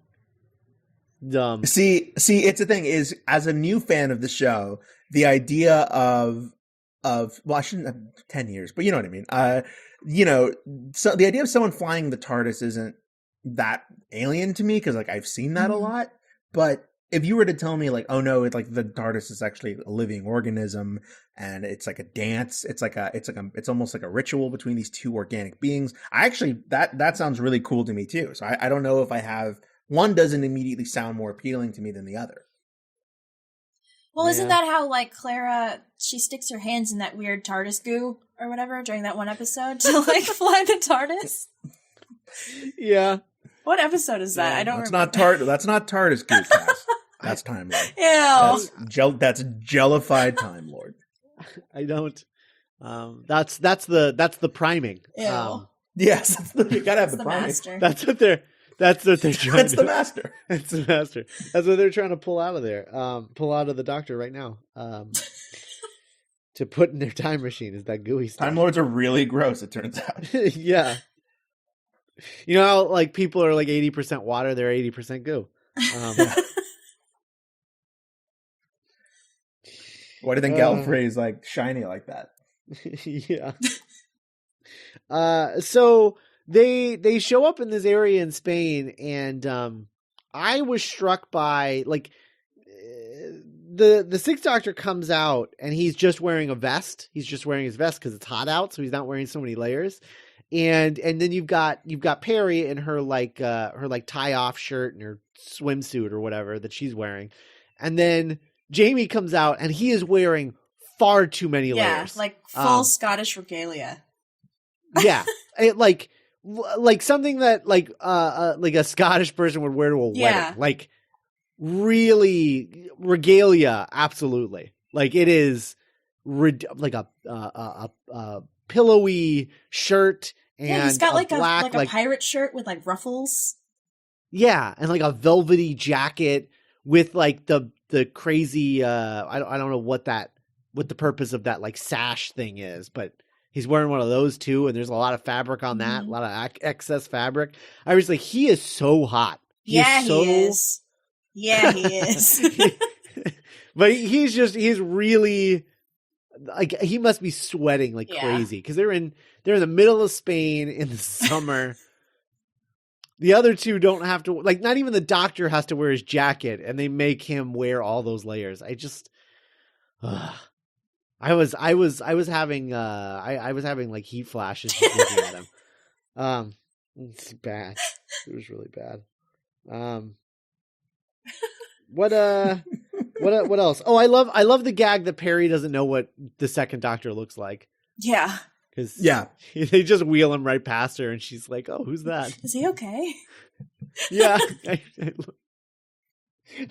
See, it's the thing is, as a new fan of the show, the idea of well, I shouldn't have 10 years, but you know what I mean. So the idea of someone flying the TARDIS isn't that alien to me because like I've seen that a lot. But if you were to tell me like, oh no, it's like the TARDIS is actually a living organism and it's like a dance, it's almost like a ritual between these two organic beings. That sounds really cool to me too. So I don't know if I have. One doesn't immediately sound more appealing to me than the other. Well, isn't that how, like, Clara, she sticks her hands in that weird TARDIS goo or whatever during that one episode to, like, fly the TARDIS? Yeah. What episode is that? I don't remember. That's not TARDIS goo, Cass. That's Time Lord. Ew. That's jellified Time Lord. I don't. That's the priming. Ew. Yes, you gotta have the priming. Master. That's what they're trying That's the master. That's the master. That's what they're trying to pull out of there. Pull out of the Doctor right now. To put in their time machine is that gooey stuff. Time Lords are really gross, it turns out. Yeah. You know how like people are like 80% water, they're 80% goo. Why do you think Gallifrey is like shiny like that? Yeah. So they show up in this area in Spain, and I was struck by like the Sixth Doctor comes out and he's just wearing a vest. He's just wearing his vest because it's hot out, so he's not wearing so many layers. And then you've got Perry in her tie off shirt and her swimsuit or whatever that she's wearing, and then Jamie comes out and he is wearing far too many layers. Yeah, like full Scottish regalia. Yeah, like something that like a Scottish person would wear to a wedding. Like really regalia, absolutely. Like it is like a pillowy shirt and he's got like black, a pirate shirt with like ruffles. Yeah, and like a velvety jacket with like the crazy I don't know what the purpose of that like sash thing is, but he's wearing one of those too, and there's a lot of fabric on that, a lot of excess fabric. I was like, he is so hot. He is. Yeah, he is. But he's really like, he must be sweating like crazy because they're in the middle of Spain in the summer. The other two don't have to, like, not even the Doctor has to wear his jacket, and they make him wear all those layers. I just, I was having like heat flashes just looking at him. It's bad. It was really bad. What else? Oh, I love the gag that Perry doesn't know what the second Doctor looks like. Yeah. Because they just wheel him right past her, and she's like, "Oh, who's that? Is he okay?" Yeah, I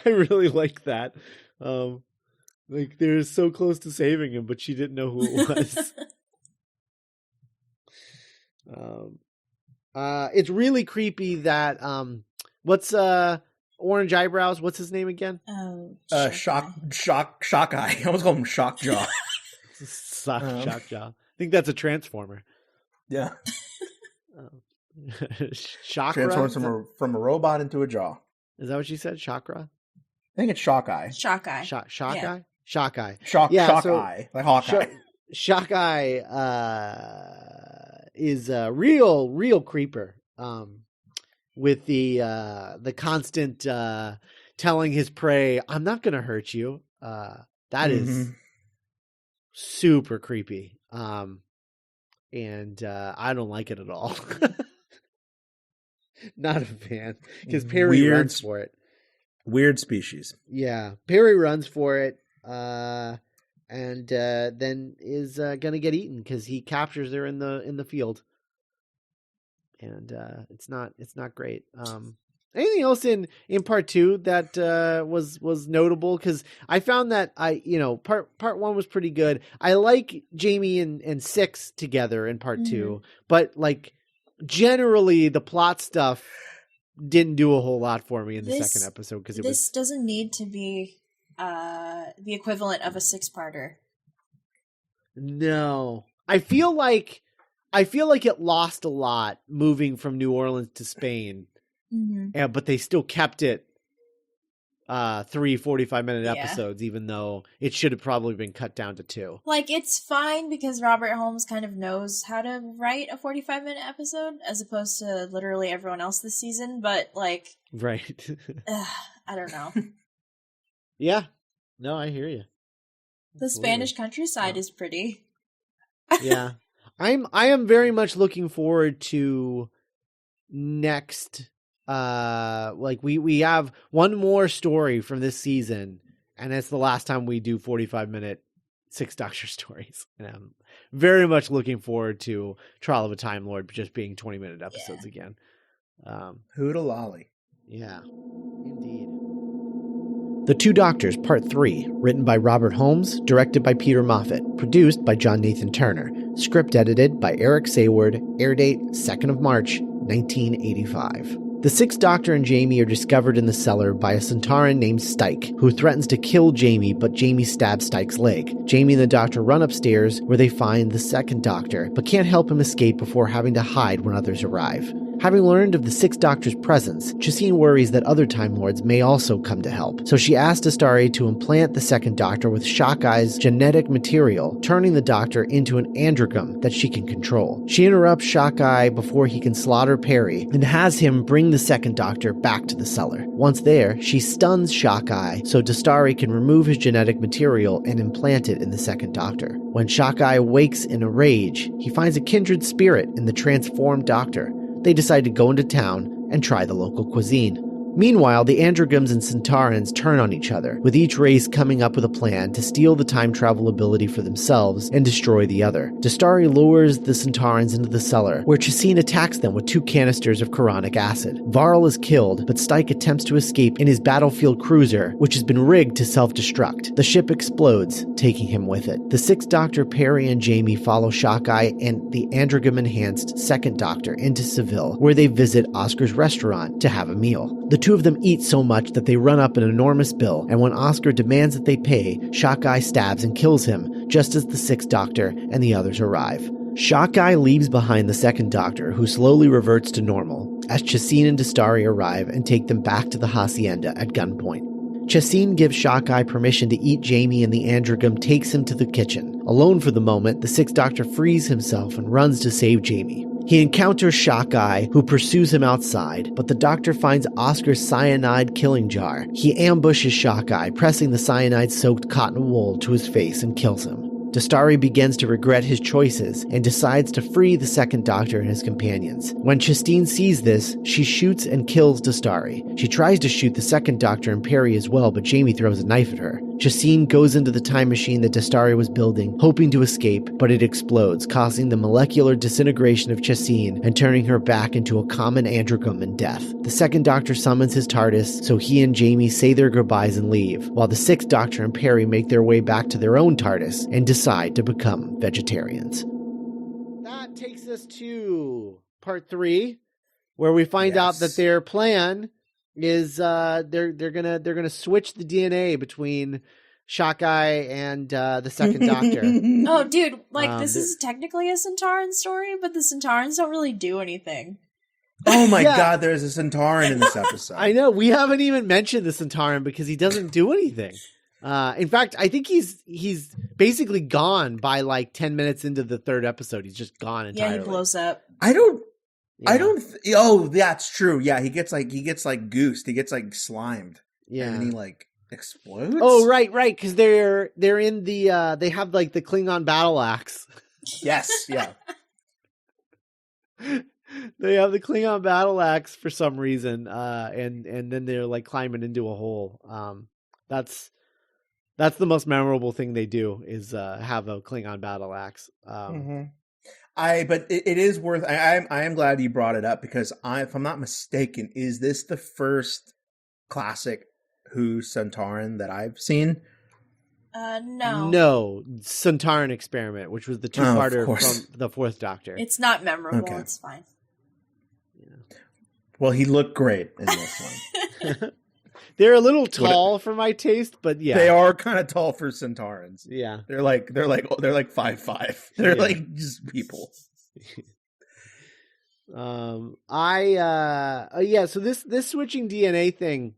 really like that. Like they're so close to saving him, but she didn't know who it was. It's really creepy that what's Orange Eyebrows? What's his name again? Shock Eye. I almost called him Shock Jaw. Shock Jaw. I think that's a transformer. Yeah. Chakra? Transforms from a robot into a jaw. Is that what she said? Chakra? I think it's Shock Eye. Shock Eye. Shock yeah. Eye? Shock Eye. Shock Eye. Like Hawkeye. Shock Eye is a real creeper. With the constant telling his prey, "I'm not gonna hurt you." That is super creepy. And I don't like it at all. Not a fan. Because Perry runs for it. Weird species. Yeah. Perry runs for it. And then is gonna get eaten because he captures her in the field. And it's not great. Anything else in part 2 that was notable? Because I found that part 1 was pretty good. I like Jamie and Six together in part 2, but like generally the plot stuff didn't do a whole lot for me in the second episode because this doesn't need to be the equivalent of a 6-parter. No, I feel like it lost a lot moving from New Orleans to Spain. Yeah, but they still kept it 3 45-minute episodes, even though it should have probably been cut down to 2. Like, it's fine because Robert Holmes kind of knows how to write a 45-minute episode as opposed to literally everyone else this season, but like... Right. I don't know. Yeah. No, I hear you. The Spanish countryside is pretty. Yeah. I am very much looking forward to next... like we have one more story from this season, and it's the last time we do 45-minute 6 Doctor stories. And I'm very much looking forward to Trial of a Time Lord just being 20-minute episodes again. Hoodalolly. Yeah, indeed. The Two Doctors, Part 3, written by Robert Holmes, directed by Peter Moffat, produced by John Nathan Turner, script edited by Eric Sayward, air date 2nd of March, 1985. The Sixth Doctor and Jamie are discovered in the cellar by a Sontaran named Stike, who threatens to kill Jamie, but Jamie stabs Stike's leg. Jamie and the Doctor run upstairs, where they find the Second Doctor, but can't help him escape before having to hide when others arrive. Having learned of the Sixth Doctor's presence, Chasine worries that other Time Lords may also come to help, so she asks Astari to implant the Second Doctor with Shock Eye's genetic material, turning the Doctor into an androgum that she can control. She interrupts Shock Eye before he can slaughter Perry, and has him bring the Second Doctor back to the cellar. Once there, she stuns Shock Eye so Astari can remove his genetic material and implant it in the Second Doctor. When Shock Eye wakes in a rage, he finds a kindred spirit in the transformed Doctor. They decide to go into town and try the local cuisine. Meanwhile, the Androgums and Sontarans turn on each other, with each race coming up with a plan to steal the time travel ability for themselves and destroy the other. Astari lures the Sontarans into the cellar, where Chasine attacks them with 2 canisters of Quranic acid. Varl is killed, but Stike attempts to escape in his battlefield cruiser, which has been rigged to self-destruct. The ship explodes, taking him with it. The Sixth Doctor, Perry, and Jamie follow Shock Eye and the Androgum-enhanced Second Doctor into Seville, where they visit Oscar's restaurant to have a meal. The 2 of them eat so much that they run up an enormous bill, and when Oscar demands that they pay, Shock Eye stabs and kills him, just as the Sixth Doctor and the others arrive. Shock Eye leaves behind the Second Doctor, who slowly reverts to normal, as Chasine and Astari arrive and take them back to the hacienda at gunpoint. Chasine gives Shock Eye permission to eat Jamie, and the Androgum takes him to the kitchen. Alone for the moment, the Sixth Doctor frees himself and runs to save Jamie. He encounters Shock Eye, who pursues him outside, but the Doctor finds Oscar's cyanide killing jar. He ambushes Shock Eye, pressing the cyanide-soaked cotton wool to his face and kills him. Dastari begins to regret his choices and decides to free the second Doctor and his companions. When Chastine sees this, she shoots and kills Dastari. She tries to shoot the second Doctor and Perry as well, but Jamie throws a knife at her. Chastine goes into the time machine that Dastari was building, hoping to escape, but it explodes, causing the molecular disintegration of Chastine and turning her back into a common androgum in death. The second Doctor summons his TARDIS, so he and Jamie say their goodbyes and leave, while the sixth Doctor and Perry make their way back to their own TARDIS and decide to become vegetarians. That takes us to part 3, where we find out that their plan is they're gonna switch the DNA between Shockeye and the second Doctor. Oh, dude, like this is technically a Sontaran story, but the Sontarans don't really do anything. Oh my god, there's a Sontaran in this episode. I know, we haven't even mentioned the Sontaran because he doesn't do anything. In fact, I think he's basically gone by like 10 minutes into the third episode. He's just gone entirely. Yeah, he blows up. Oh, that's true. Yeah, he gets like goosed. He gets like slimed. Yeah. And then he like explodes. Oh, right, because they're in the they have like the Klingon battle axe. Yes, yeah. They have the Klingon battle axe for some reason, and then they're like climbing into a hole. That's the most memorable thing they do is have a Klingon battle axe. But it is worth. I am glad you brought it up because if I'm not mistaken, is this the first classic Who Sontaran that I've seen? No, Sontaran Experiment, which was the 2-parter from the fourth Doctor. It's not memorable. Okay. It's fine. Yeah. Well, he looked great in this one. They're a little tall for my taste, but yeah, they are kind of tall for Sontarans. Yeah, they're like 5'5". They're like just people. So this switching DNA thing,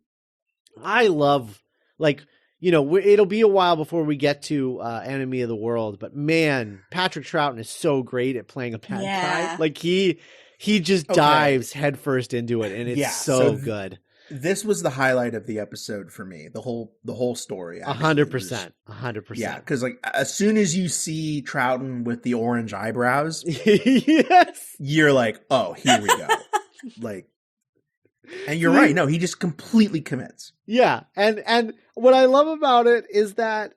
I love. Like, you know, it'll be a while before we get to Enemy of the World, but man, Patrick Troughton is so great at playing a bad guy. Like he just dives headfirst into it, and it's so good. This was the highlight of the episode for me. The whole story. 100%. Yeah, because like as soon as you see Troughton with the orange eyebrows, yes, you're like, oh, here we go. Like, and you're right. No, he just completely commits. Yeah, and what I love about it is that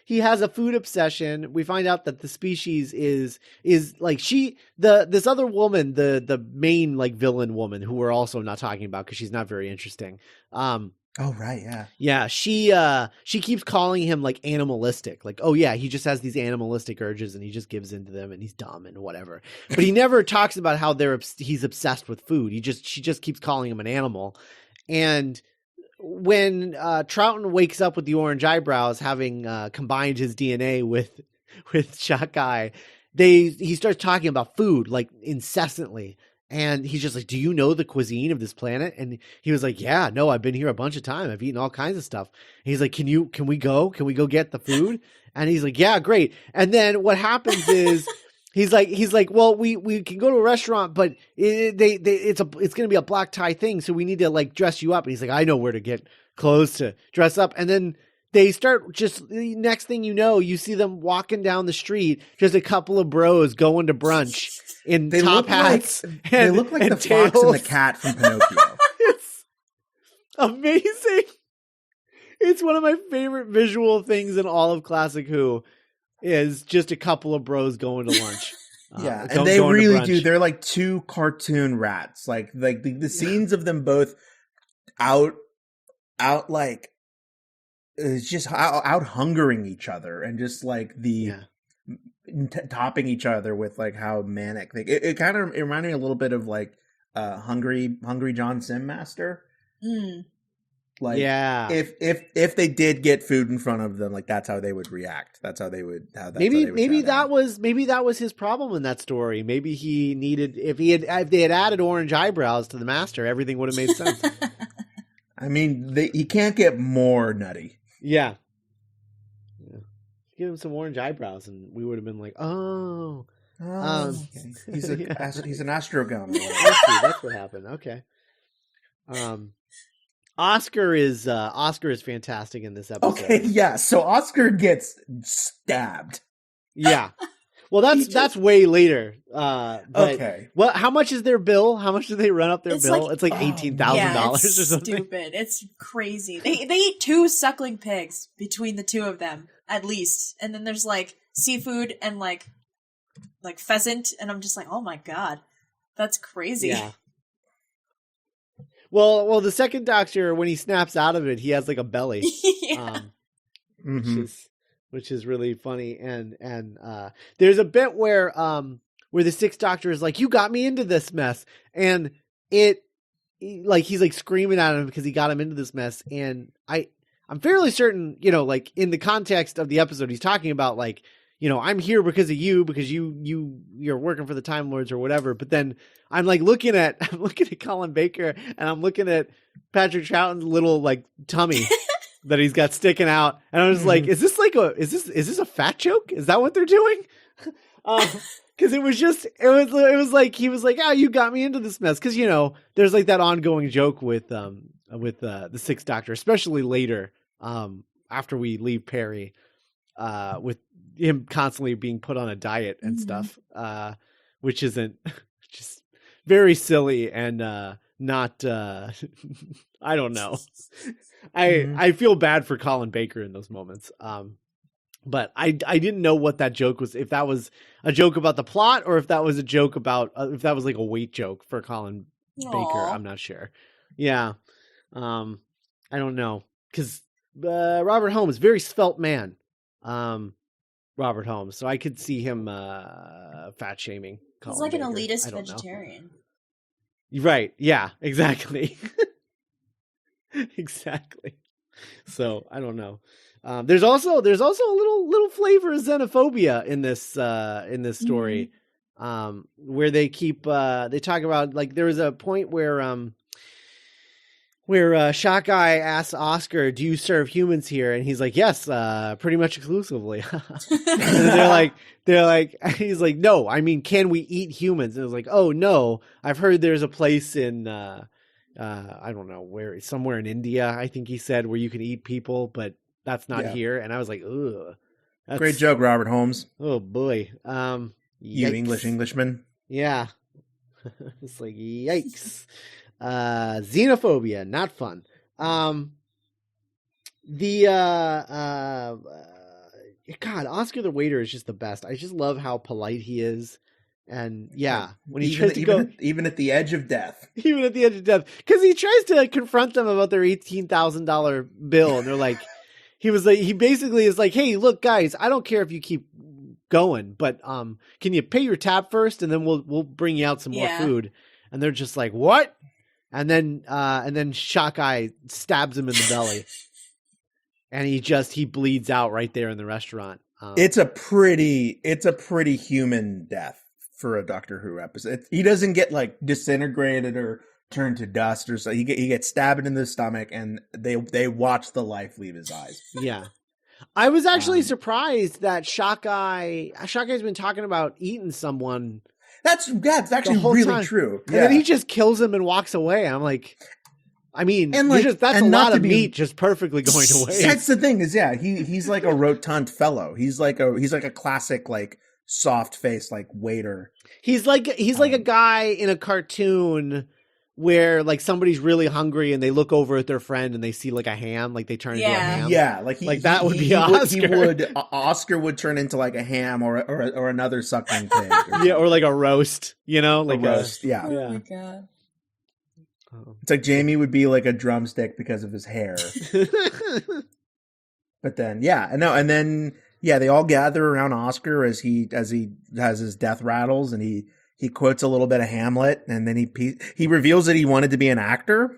he has a food obsession. We find out that the species is like this other woman, the main like villain woman who we're also not talking about because she's not very interesting. Oh right, yeah. Yeah, she keeps calling him like animalistic. Like, oh yeah, he just has these animalistic urges and he just gives into them and he's dumb and whatever. But he never talks about how he's obsessed with food. she just keeps calling him an animal. And when Troughton wakes up with the orange eyebrows, having combined his DNA with Shockeye, he starts talking about food like incessantly. And he's just like, do you know the cuisine of this planet? And he was like, yeah, no, I've been here a bunch of time. I've eaten all kinds of stuff. And he's like, can we go get the food? And he's like, yeah, great. And then what happens is he's like, well, we can go to a restaurant, but it's going to be a black tie thing. So we need to like dress you up. And he's like, I know where to get clothes to dress up. And then they start just next thing you know, you see them walking down the street, just a couple of bros going to brunch in top hats. They look like the tails. fox and the cat from Pinocchio. It's amazing. It's one of my favorite visual things in all of Classic Who is just a couple of bros going to lunch. Yeah, and they really do. They're like two cartoon rats. Like the scenes of them both out like it's just out hungering each other and just like topping each other with like how manic it kind of reminded me a little bit of like hungry John Sim Master. Like, yeah, if they did get food in front of them, like that's how they would react. That's how they would. Maybe that was his problem in that story. Maybe he needed if they had added orange eyebrows to the Master, everything would have made sense. I mean, he can't get more nutty. Yeah. Give him some orange eyebrows, and we would have been like, oh. Okay. He's an astrogum. That's what happened. Okay. Oscar is fantastic in this episode. Okay, yeah. So Oscar gets stabbed. Yeah. Well, that's way later. But Okay. Well, how much is their bill? How much do they run up their bill? Like, it's like $18,000 or something. Stupid. It's crazy. They eat 2 suckling pigs between the 2 of them at least, and then there's like seafood and like pheasant, and I'm just like, oh my god, that's crazy. Yeah. Well, the second Doctor, when he snaps out of it, he has like a belly. Yeah. Which is really funny, and there's a bit where the Sixth Doctor is like, "You got me into this mess," and he's like screaming at him because he got him into this mess, and I'm fairly certain, like in the context of the episode, he's talking about like, I'm here because of you, because you're working for the Time Lords or whatever. But then I'm looking at Colin Baker, and I'm looking at Patrick Troughton's little like tummy that he's got sticking out, and I was like, is this a fat joke? Is that what they're doing? Because it was like he was like, you got me into this mess, because there's like that ongoing joke with the Sixth Doctor, especially later after we leave Perry, with him constantly being put on a diet and stuff, which isn't just very silly and not I don't know. I feel bad for Colin Baker in those moments. But I didn't know what that joke was, if that was a joke about the plot or if that was a joke about if that was like a weight joke for Colin Baker. I'm not sure. Yeah. I don't know, because Robert Holmes, very svelte man. Robert Holmes, so I could see him fat shaming. He's like an elitist vegetarian. Right. Yeah, exactly. Exactly. So I don't know. There's also a little flavor of xenophobia in this story, where they talk about, like, there was a point where Shock Guy asks Oscar, "Do you serve humans here?" And he's like, "Yes, pretty much exclusively." And they're like, he's like, "No, I mean, can we eat humans?" And it was like, "Oh no, I've heard there's a place in I don't know where, somewhere in India, I think he said, where you can eat people, but that's not here." And I was like, "Ugh." Great joke, Robert Holmes. Oh boy. You Englishman. Yeah. It's like, yikes. Xenophobia, not fun. God, Oscar the waiter is just the best. I just love how polite he is. And when he tries to go, even at the edge of death, because he tries to confront them about their $18,000 bill, and they're like, he basically is like, "Hey, look, guys, I don't care if you keep going, but can you pay your tab first, and then we'll bring you out some more food." And they're just like, "What?" And then Shock Eye stabs him in the belly, and he bleeds out right there in the restaurant. It's a pretty human death for a Doctor Who episode. He doesn't get like disintegrated or turned to dust or so. He gets stabbed in the stomach, and they watch the life leave his eyes. Yeah. I was actually surprised that Shock Eye's been talking about eating someone. That's actually really true. And then he just kills him and walks away. I'm like, I mean, that's a lot of meat just perfectly going to waste. That's the thing is, he's like a rotund fellow. He's like a classic, like, soft face, like, waiter. He's like a guy in a cartoon where, like, somebody's really hungry and they look over at their friend and they see like a ham, like they turn into a ham. Yeah, that would be Oscar. Oscar would turn into like a ham or another suckling pig. Or like a roast, like a roast. Oh my god. It's like Jamie would be like a drumstick because of his hair. But then, they all gather around Oscar as he has his death rattles, and he quotes a little bit of Hamlet, and then he reveals that he wanted to be an actor,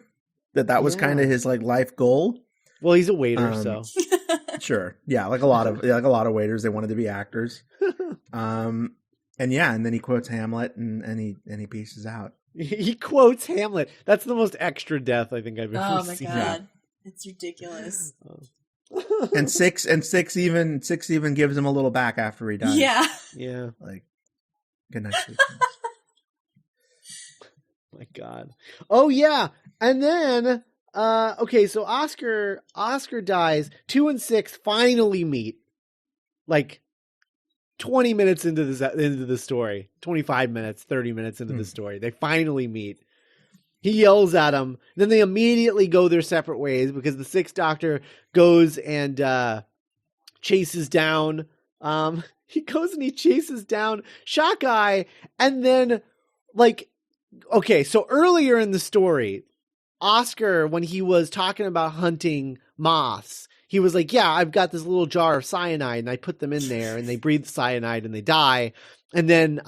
that was kind of his like life goal. Well, he's a waiter, so sure, like a lot of waiters, they wanted to be actors. And then he quotes Hamlet, and he pieces out. He quotes Hamlet. That's the most extra death I think I've ever seen. Oh my god, it's ridiculous. And six even gives him a little back after he dies. Yeah. Like, good night. My god. Oh yeah. And then Okay, so Oscar dies. 2 and 6 finally meet. Like 20 minutes into the story, 25 minutes, 30 minutes into the story, they finally meet. He yells at him. Then they immediately go their separate ways because the Sixth Doctor goes and chases down. He goes and he chases down Shockeye, and then okay, so earlier in the story, Oscar, when he was talking about hunting moths, he was like, yeah, I've got this little jar of cyanide and I put them in there and they breathe cyanide and they die. And then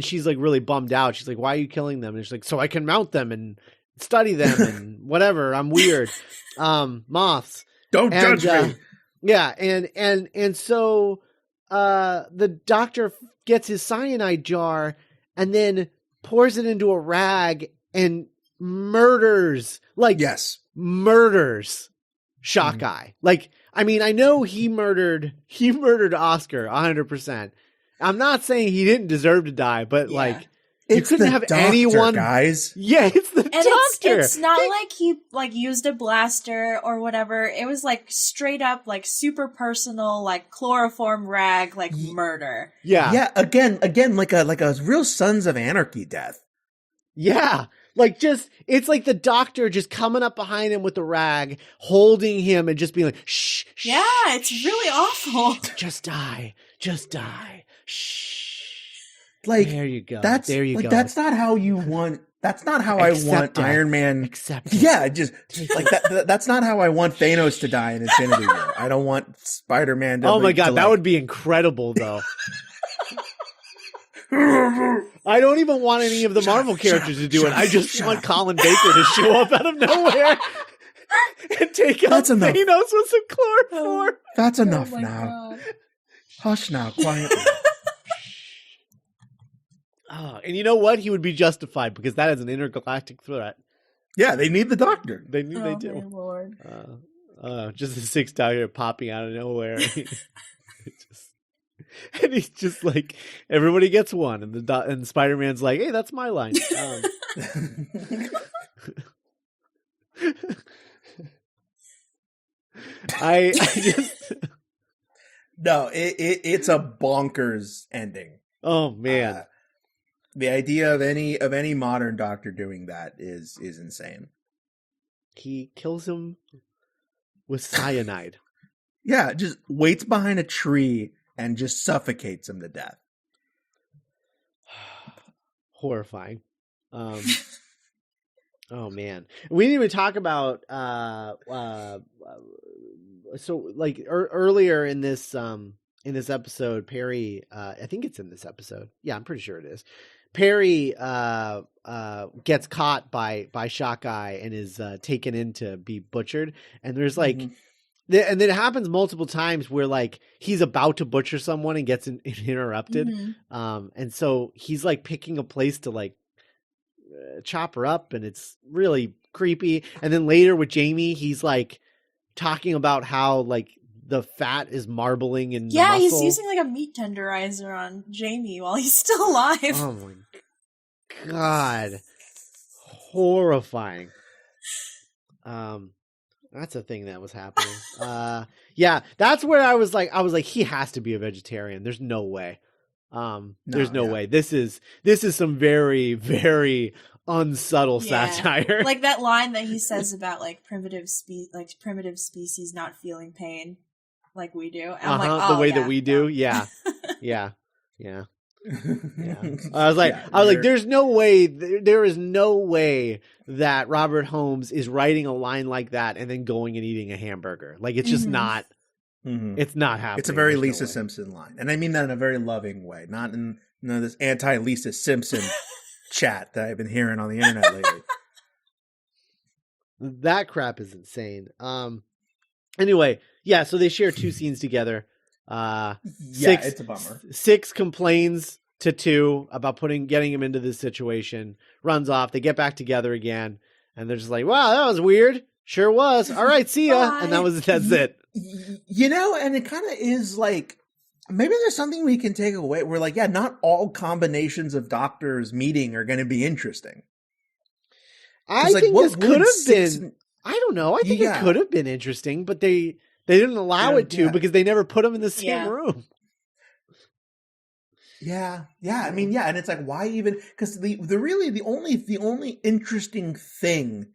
she's like really bummed out. She's like, why are you killing them? And she's like, so I can mount them and study them and whatever. I'm weird. Moths. Don't judge me. Yeah. And so the Doctor gets his cyanide jar and then pours it into a rag and murders Shockeye. Like, I mean, I know he murdered Oscar 100%. I'm not saying he didn't deserve to die, but you couldn't have anyone, guys. Yeah, it's the Doctor. It's not like he used a blaster or whatever. It was straight up super personal, chloroform rag, murder. Yeah. Yeah, again like a real Sons of Anarchy death. Yeah. It's like the Doctor just coming up behind him with the rag, holding him and just being like, shh. Yeah, it's really awful. Just die. Shh. There you go. There you go. That's not how you want. That's not how I want Iron Man. Accept. Yeah, just that. That's not how I want Thanos to die in Infinity War. I don't want Spider-Man to. Oh my god, that would be incredible, though. I don't even want any of the Marvel characters to do it. I just want Colin Baker to show up out of nowhere and take out Thanos with some chloroform. That's enough now. God. Hush now, quietly. Oh, and you know what? He would be justified because that is an intergalactic threat. Yeah, they need the Doctor. They do. My Lord. Just the Sixth Doctor popping out of nowhere. And he's just like, everybody gets one, and Spider-Man's like, hey, that's my line. I just no, it's a bonkers ending. Oh man, the idea of any modern Doctor doing that is insane. He kills him with cyanide. Yeah, just waits behind a tree and just suffocates him to death. Horrifying. Oh man, we didn't even talk about earlier in this episode, Perry. I think it's in this episode. Yeah, I'm pretty sure it is. Perry gets caught by Shockeye and is taken in to be butchered, and there's and then it happens multiple times where he's about to butcher someone and gets interrupted. Mm-hmm. And so he's picking a place to chop her up, and it's really creepy. And then later with Jamie, he's talking about how the fat is marbling in the muscle. He's using a meat tenderizer on Jamie while he's still alive. Oh my god. Horrifying. That's a thing that was happening. Yeah, that's where I was like, he has to be a vegetarian. There's no way. There's no way. This is some very, very unsubtle satire. Like that line that he says about primitive species not feeling pain like we do. And I'm the way that we do. Yeah. Yeah. I was like, there's no way. There is no way that Robert Holmes is writing a line like that and then going and eating a hamburger. It's just not. Mm-hmm. It's not happening. It's a very Lisa Simpson line, and I mean that in a very loving way, not in this anti-Lisa Simpson chat that I've been hearing on the internet lately. That crap is insane. Anyway, yeah. So they share 2 scenes together. It's a bummer. 6 complains to 2 about getting him into this situation, runs off. They get back together again, and they're just like, wow, that was weird. Sure was. All right, see ya. And that's it. And it kind of is maybe there's something we can take away. We're not all combinations of Doctors meeting are going to be interesting. I think this could have been. I don't know. I think it could have been interesting, but they didn't allow it to because they never put them in the same room. Yeah. I mean, yeah, and it's like, why even? Because the only interesting thing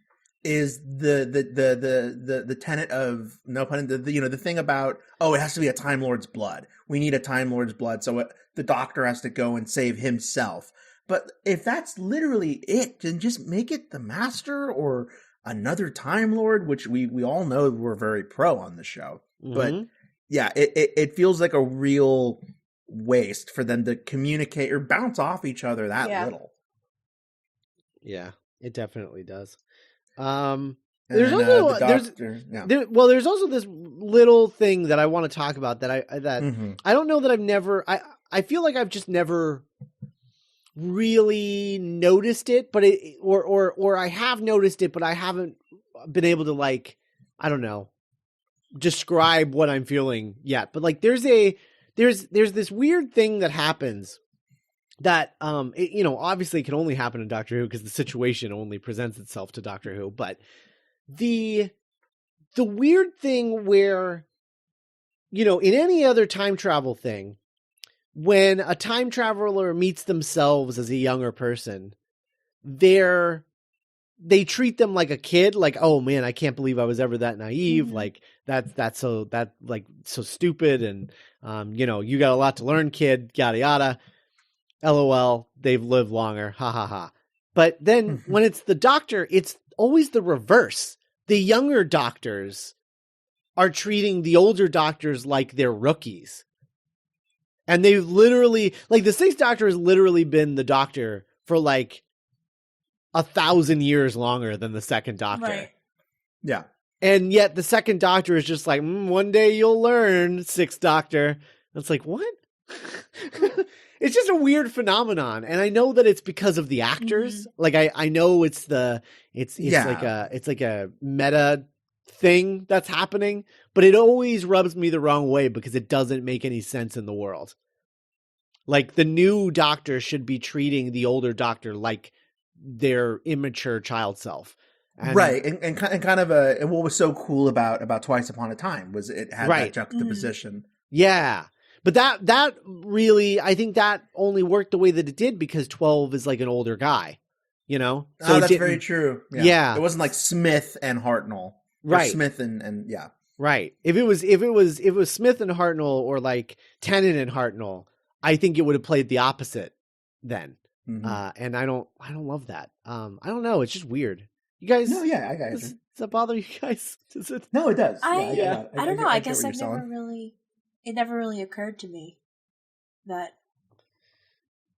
is the tenet of, no pun intended, the thing about, it has to be a Time Lord's blood. We need a Time Lord's blood, so the Doctor has to go and save himself. But if that's literally it, then just make it the Master or another Time Lord, which we all know we're very pro on the show. Mm-hmm. But yeah, it feels like a real waste for them to communicate or bounce off each other that little. Yeah, it definitely does. There's also this little thing that I want to talk about that I don't know that I've never I feel like I've just never really noticed it, but or I have noticed it, but I haven't been able to, like, I don't know, describe what I'm feeling yet. But like there's this weird thing that happens that obviously can only happen in Doctor Who because the situation only presents itself to Doctor Who, but the weird thing where, in any other time travel thing, when a time traveler meets themselves as a younger person, they treat them like a kid, like, oh man, I can't believe I was ever that naive. Mm-hmm. Like that's so stupid. And, you got a lot to learn, kid, yada, yada. LOL. They've lived longer. Ha ha ha. But then when it's the Doctor, it's always the reverse. The younger doctors are treating the older doctors like they're rookies. And they've literally, like, the Sixth Doctor has literally been the Doctor for like 1,000 years longer than the Second Doctor. Right. Yeah. And yet the Second Doctor is just like, one day you'll learn, Sixth Doctor. And it's like, what? It's just a weird phenomenon. And I know that it's because of the actors. Mm-hmm. Like I know it's like a meta thing that's happening, but it always rubs me the wrong way because it doesn't make any sense in the world. Like, the new Doctor should be treating the older Doctor like their immature child self. Right. And kind of and what was so cool about Twice Upon a Time was it had that juxtaposition. Mm-hmm. Yeah. But that really, I think that only worked the way that it did because 12 is like an older guy, So that's very true. Yeah. It wasn't like Smith and Hartnell. Right. Smith and yeah. Right. If it was Smith and Hartnell or like Tennant and Hartnell, I think it would have played the opposite then. Mm-hmm. And I don't love that. I don't know. It's just weird. You guys. No, yeah, I got you. Does that bother you guys? Does it? No, it does. I don't know. I guess it never really occurred to me that,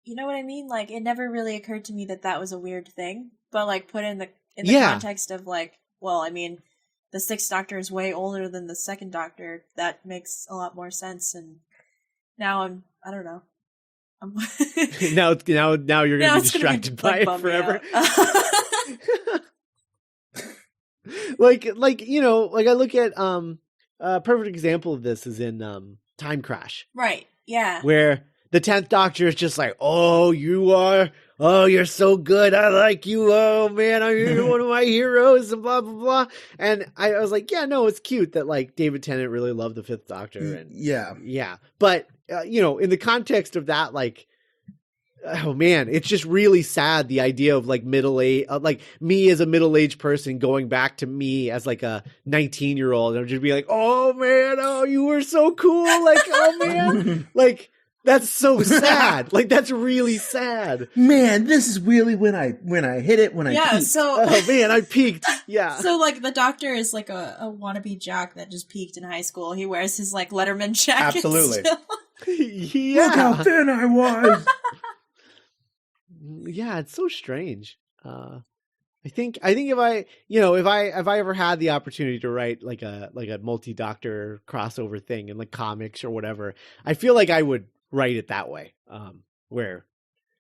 you know what I mean? Like, it never really occurred to me that was a weird thing, but like put in the context of like, well, I mean, the Sixth Doctor is way older than the Second Doctor. That makes a lot more sense. And now I don't know. now you're going to be distracted by it forever. like I look at, a perfect example of this is in Time Crash. Right. Yeah. Where the 10th Doctor is just like, you're so good. I like you. Oh man, you're one of my heroes and blah, blah, blah. And I was like, yeah, no, it's cute that like David Tennant really loved the 5th Doctor. And yeah. But, in the context of that, like, oh man, it's just really sad. The idea of like like me as a middle-aged person going back to me as like a 19-year-old and just be like, oh man, oh, you were so cool. Like, oh man, like that's so sad. Like, that's really sad. Man, this is really when I hit it, when I peaked. Oh man, I peaked. Yeah. So like the Doctor is like a wannabe jock that just peaked in high school. He wears his like Letterman jacket. Absolutely. Yeah. Look how thin I was. Yeah, it's so strange. I think if I ever had the opportunity to write like a multi-Doctor crossover thing in like comics or whatever, I feel like I would write it that way, where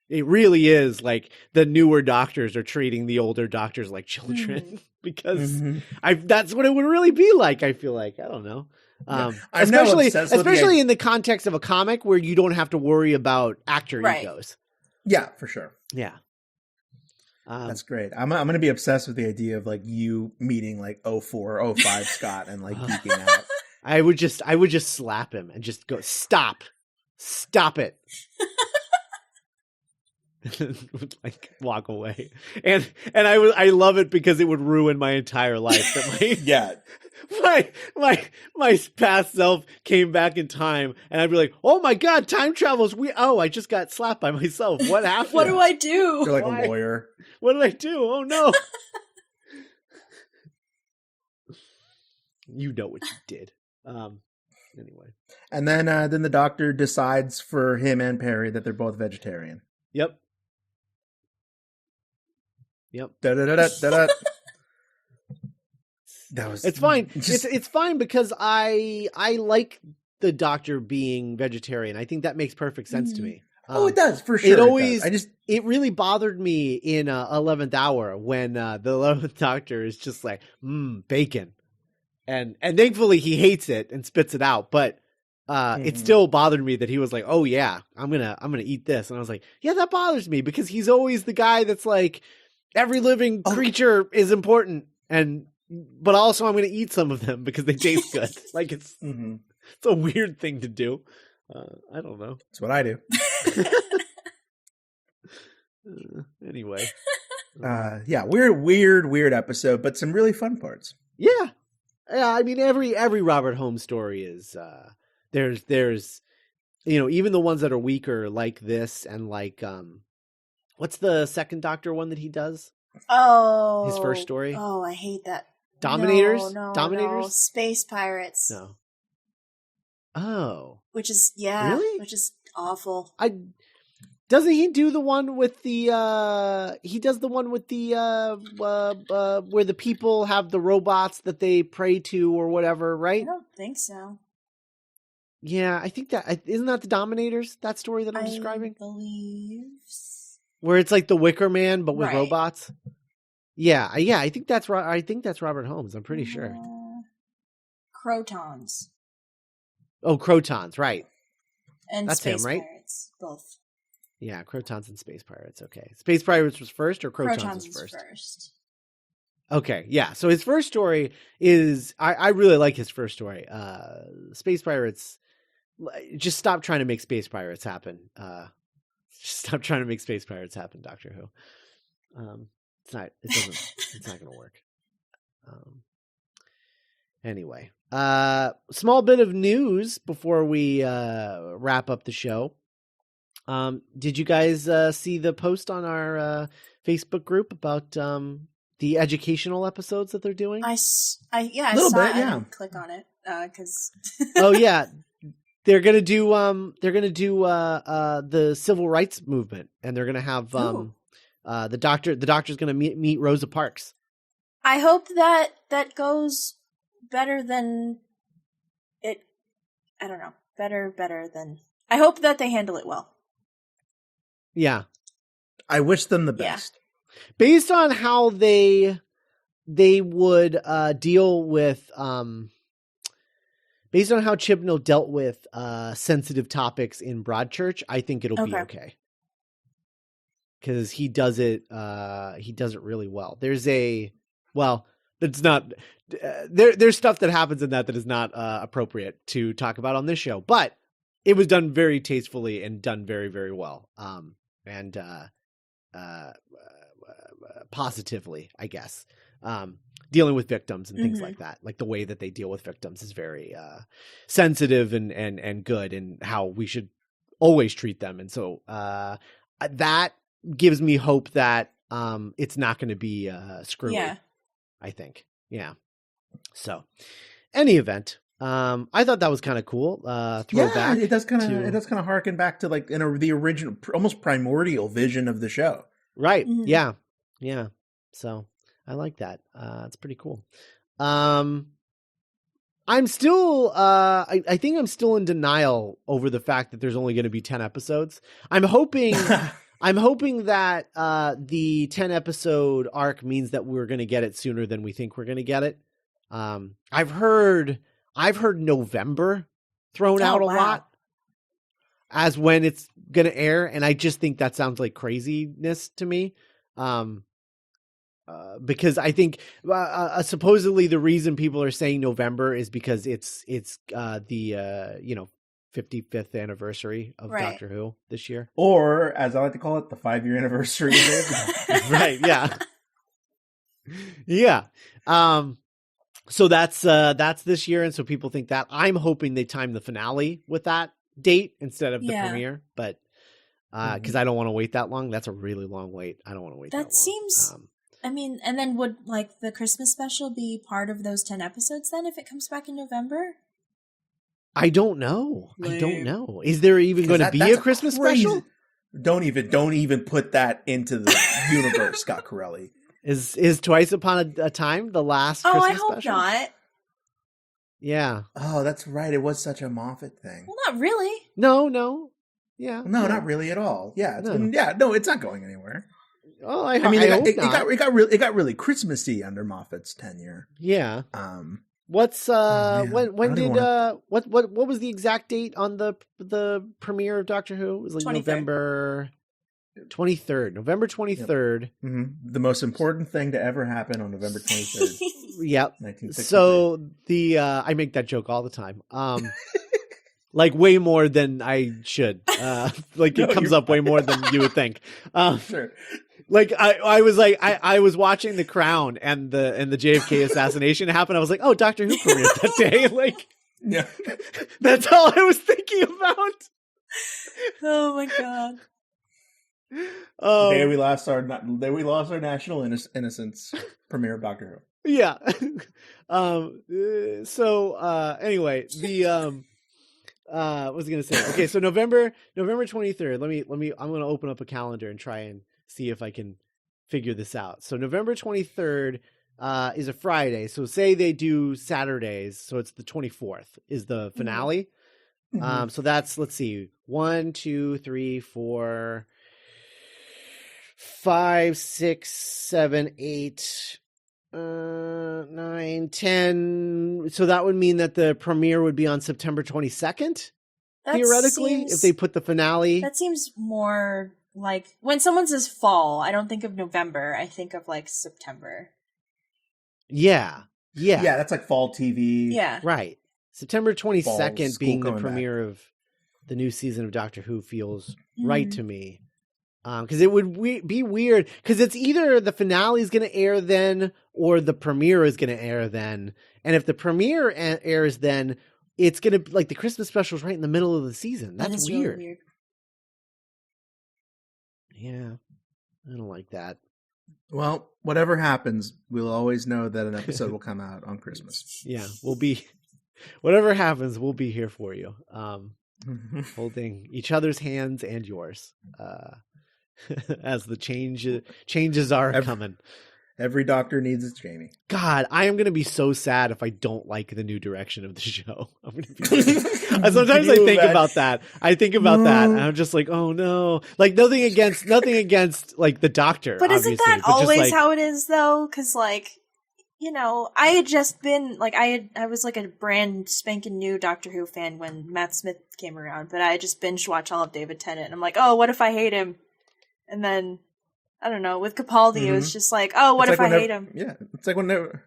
it really is like the newer Doctors are treating the older Doctors like children because that's what it would really be like. I feel like, I don't know. Especially in the context of a comic where you don't have to worry about actor egos. Yeah, for sure. Yeah. That's great. I'm going to be obsessed with the idea of like you meeting like 04, 05 Scott and like geeking out. I would just slap him and just go, stop it. Would like walk away, and I love it because it would ruin my entire life. That my past self came back in time, and I'd be like, oh my god, time travel's I just got slapped by myself. What happened? What do I do? You're like a lawyer. What did I do? Oh no. You know what you did. Anyway. And then the doctor decides for him and Perry that they're both vegetarian. Yep. Da da da da da. It's fine. It's fine because I like the doctor being vegetarian. I think that makes perfect sense to me. It does for sure. It really bothered me in 11th Hour when the 11th Doctor is just like bacon, and thankfully he hates it and spits it out. But it still bothered me that he was like, "Oh yeah, I'm gonna eat this," and I was like, "Yeah, that bothers me because he's always the guy that's like." Every living creature is important, but also I'm going to eat some of them because they taste good. Like it's a weird thing to do. I don't know. That's what I do. Anyway, weird episode, but some really fun parts. Yeah. I mean, every Robert Holmes story is there's even the ones that are weaker like this and like what's the second Doctor one that he does? Oh. His first story? Oh, I hate that. Dominators? No, Dominators? No. Space Pirates. No. Oh. Which is, yeah. Really? Which is awful. Doesn't he do the one with the, where the people have the robots that they pray to or whatever, right? I don't think so. Yeah, I think isn't that the Dominators, that story that I'm describing? I believe where it's like the Wicker Man, but with right. robots. Yeah. I think that's Robert Holmes. I'm pretty sure. Crotons. Oh, Crotons, right? And that's Space him, right? Pirates, both. Yeah, Crotons and Space Pirates. Okay, Space Pirates was first, or Crotons was first? Okay, yeah. So his first story is I really like his first story. Space Pirates. Just stop trying to make Space Pirates happen. Stop trying to make Space Pirates happen, Doctor Who. It's not going to work. Anyway, small bit of news before we wrap up the show. Did you guys see the post on our Facebook group about the educational episodes that they're doing? I saw it. I didn't click on it because. Oh yeah. They're gonna do the civil rights movement, and they're gonna have the doctor's gonna meet Rosa Parks. I hope that goes better than it. I don't know. Better than. I hope that they handle it well. Yeah, I wish them the best. Yeah. Based on how they would deal with based on how Chibnall dealt with sensitive topics in Broadchurch, I think it'll be okay. Because he does it really well. There's stuff that happens in that is not appropriate to talk about on this show, but it was done very tastefully and done very, very well. And positively, I guess. Dealing with victims and things like that. Like the way that they deal with victims is very sensitive and good, and how we should always treat them. And so that gives me hope that it's not going to be screwy. Yeah. I think. Yeah. So, any event, I thought that was kind of cool. Throwback. Yeah, it does kind of harken back to like the original, almost primordial vision of the show. Right. Mm-hmm. Yeah. Yeah. So I like that. It's pretty cool. I'm still, I think I'm still in denial over the fact that there's only going to be 10 episodes. I'm hoping that the 10 episode arc means that we're going to get it sooner than we think we're going to get it. I've heard November thrown out a lot as when it's going to air. And I just think that sounds like craziness to me. because I think supposedly the reason people are saying November is because it's the 55th anniversary of Right. Doctor Who this year. Or, as I like to call it, the 5-year anniversary of it. Right, yeah. Yeah. So that's this year, and so people think that. I'm hoping they time the finale with that date instead of the premiere, but because I don't want to wait that long. That's a really long wait. I don't want to wait that long. That seems... I mean, and then would like the Christmas special be part of those 10 episodes then if it comes back in November? I don't know. Lame. I don't know. Is there even going to be a Christmas special? Don't even put that into the universe, Scott Corelli. Is Twice Upon a Time the last Christmas special? I hope not. Yeah. Oh, that's right. It was such a Moffat thing. Well, not really. No. Yeah. No, not really at all. Yeah. It's not going anywhere. Oh, I mean, it got really Christmassy under Moffat's tenure. Yeah. What's when did what was the exact date on the premiere of Doctor Who? It was like 23rd. November 23rd. November 23rd. Yep. Mm-hmm. The most important thing to ever happen on November 23rd. Yep. 1963. So I make that joke all the time. Like way more than I should. Like it comes up way more than you would think. Sure. Like I was like I was watching The Crown and the JFK assassination happened. I was like, oh, Doctor Who premiered that day. Like, yeah, that's all I was thinking about. Oh my god. The day we lost our national innocence. Premiere of Doctor Who. Yeah. So anyway, the what was I gonna say? Okay, so November 23rd. Let me. I'm gonna open up a calendar and try and see if I can figure this out. So November 23rd is a Friday. So say they do Saturdays. So it's the 24th is the finale. Mm-hmm. So that's, let's see, 1, 2, 3, 4, 5, 6, 7, 8, 9, 10. So that would mean that the premiere would be on September 22nd, theoretically, if they put the finale. That seems more like when someone says fall, I don't think of November. I think of like September. Yeah. That's like fall TV. Yeah, right. September 22nd being the premiere back. Of the new season of Doctor Who feels right to me. Because it would be weird because it's either the finale is going to air then or the premiere is going to air then. And if the premiere airs then, it's going to like the Christmas special is right in the middle of the season. That's weird. Really weird. Yeah, I don't like that. Well, whatever happens, we'll always know that an episode will come out on Christmas. Yeah, whatever happens, we'll be here for you. Holding each other's hands and yours as the changes are coming. Every doctor needs its Jamie. God, I am going to be so sad if I don't like the new direction of the show. I'm going to be sometimes I think about that. And I'm just like, oh no. Like nothing against like the doctor. But isn't that always like, how it is though? Cause like, you know, I had just been like, I was like a brand spanking new Doctor Who fan when Matt Smith came around, but I had just binge watched all of David Tennant. And I'm like, oh, what if I hate him? And then I don't know. With Capaldi, it was just like, oh, what if I hate him? Yeah, it's like whenever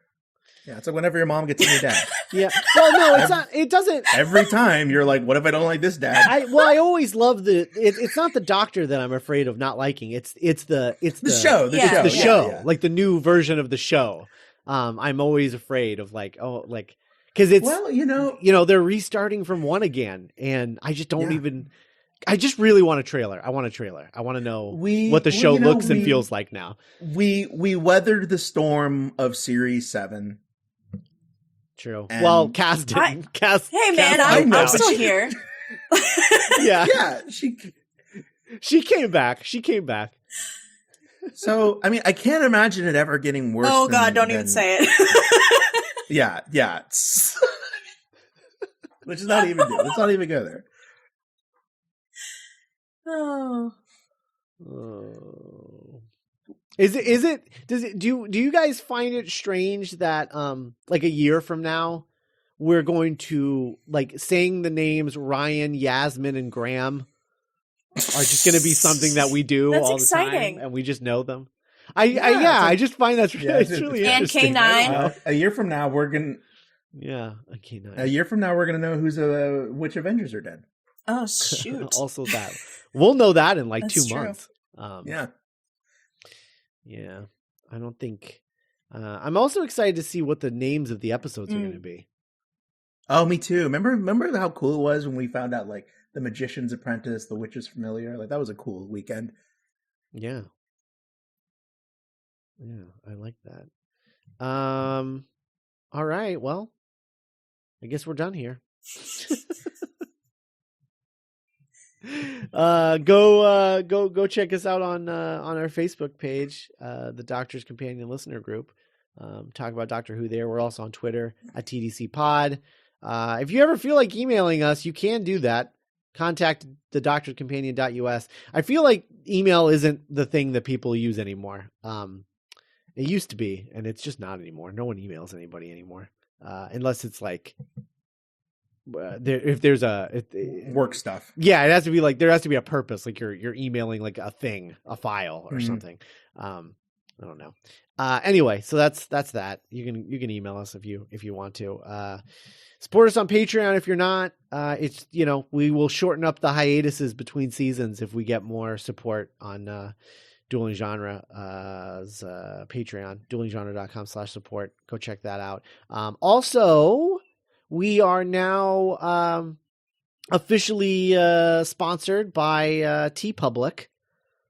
your mom gets a new dad. Yeah. Well, no, it's not. It doesn't. Every time you're like, what if I don't like this dad? I always love it's not the doctor that I'm afraid of not liking. It's the show. The show. Yeah. Like the new version of the show. I'm always afraid of like, oh, like, because it's, well, you know, they're restarting from one again, and I just don't even. I just really want a trailer. I want a trailer. I want to know what the show looks and feels like now. We weathered the storm of Series 7. True. Well, Cass didn't. Hey, man, I'm still here. Yeah. She came back. So, I mean, I can't imagine it ever getting worse. Oh, God, don't even say it. Yeah. Let's not even go there. Oh. Do you guys find it strange that like a year from now we're going to like saying the names Ryan, Yasmin, and Graham are just going to be something that we do all the time and we just know them? I just find that's Yeah, it's really and interesting. K9. A year from now, we're gonna. Yeah, a K9. A year from now, we're gonna know which Avengers are dead. Oh shoot! Also, that we'll know that in like That's 2 true. months. Yeah. I don't think. I'm also excited to see what the names of the episodes are going to be. Oh, me too. Remember how cool it was when we found out like the Magician's Apprentice, the Witch's Familiar. Like that was a cool weekend. Yeah, I like that. All right, well, I guess we're done here. Go check us out on our Facebook page, the Doctor's Companion Listener Group. Talk about Doctor Who there. We're also on Twitter at TDC Pod. If you ever feel like emailing us, you can do that. Contact the doctorcompanion.us. I feel like email isn't the thing that people use anymore. It used to be, and it's just not anymore. No one emails anybody anymore, unless it's like if there's work stuff. Yeah, it has to be like there has to be a purpose. Like you're emailing like a thing, a file or something. I don't know. Anyway, so that's that. You can email us if you want to. Support us on Patreon if you're not. It's we will shorten up the hiatuses between seasons if we get more support on Dueling Genre's Patreon, duelinggenre.com/support. Go check that out. Also, we are now officially sponsored by TeePublic.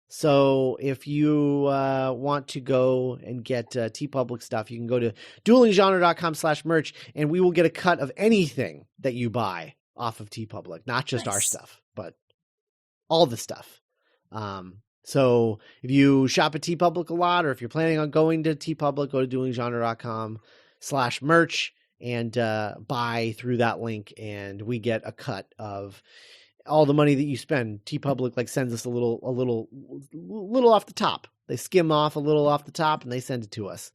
So if you want to go and get TeePublic stuff, you can go to duelinggenre.com/merch, and we will get a cut of anything that you buy off of TeePublic, not just our stuff, but all the stuff. So if you shop at TeePublic a lot, or if you're planning on going to TeePublic, go to duelinggenre.com/merch and buy through that link, and we get a cut of all the money that you spend. TeePublic sends us a little off the top. They skim off a little off the top and they send it to us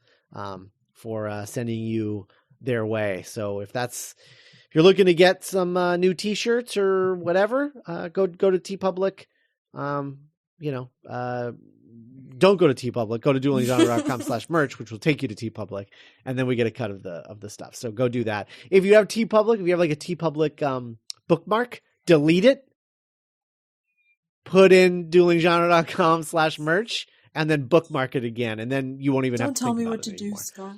for sending you their way. So if you're looking to get some new t-shirts or whatever, go to TeePublic. Don't go to TeePublic. Go to duelinggenre.com/merch, which will take you to TeePublic, and then we get a cut of the stuff. So go do that. If you have TeePublic, if you have like a TeePublic bookmark, delete it, put in duelinggenre.com/merch, and then bookmark it again, and then you won't even have to think about it anymore. Don't tell me what to do, Scott.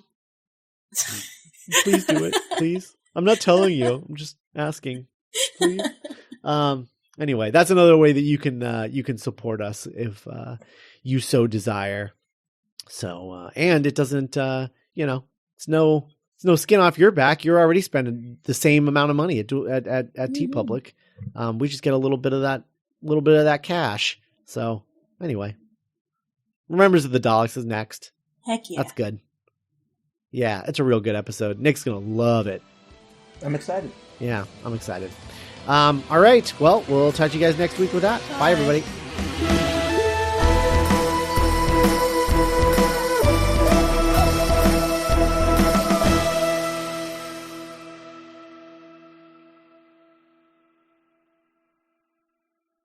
Please do it, please. I'm not telling you. I'm just asking. Please. Anyway, that's another way that you can support us if you so desire. So and it doesn't it's no skin off your back. You're already spending the same amount of money at TeePublic. We just get a little bit of that cash. So anyway, Remembers of the Daleks is next. Heck yeah. That's good. Yeah, it's a real good episode. Nick's going to love it. I'm excited. Yeah, I'm excited. All right. Well, we'll talk to you guys next week with that. Bye everybody.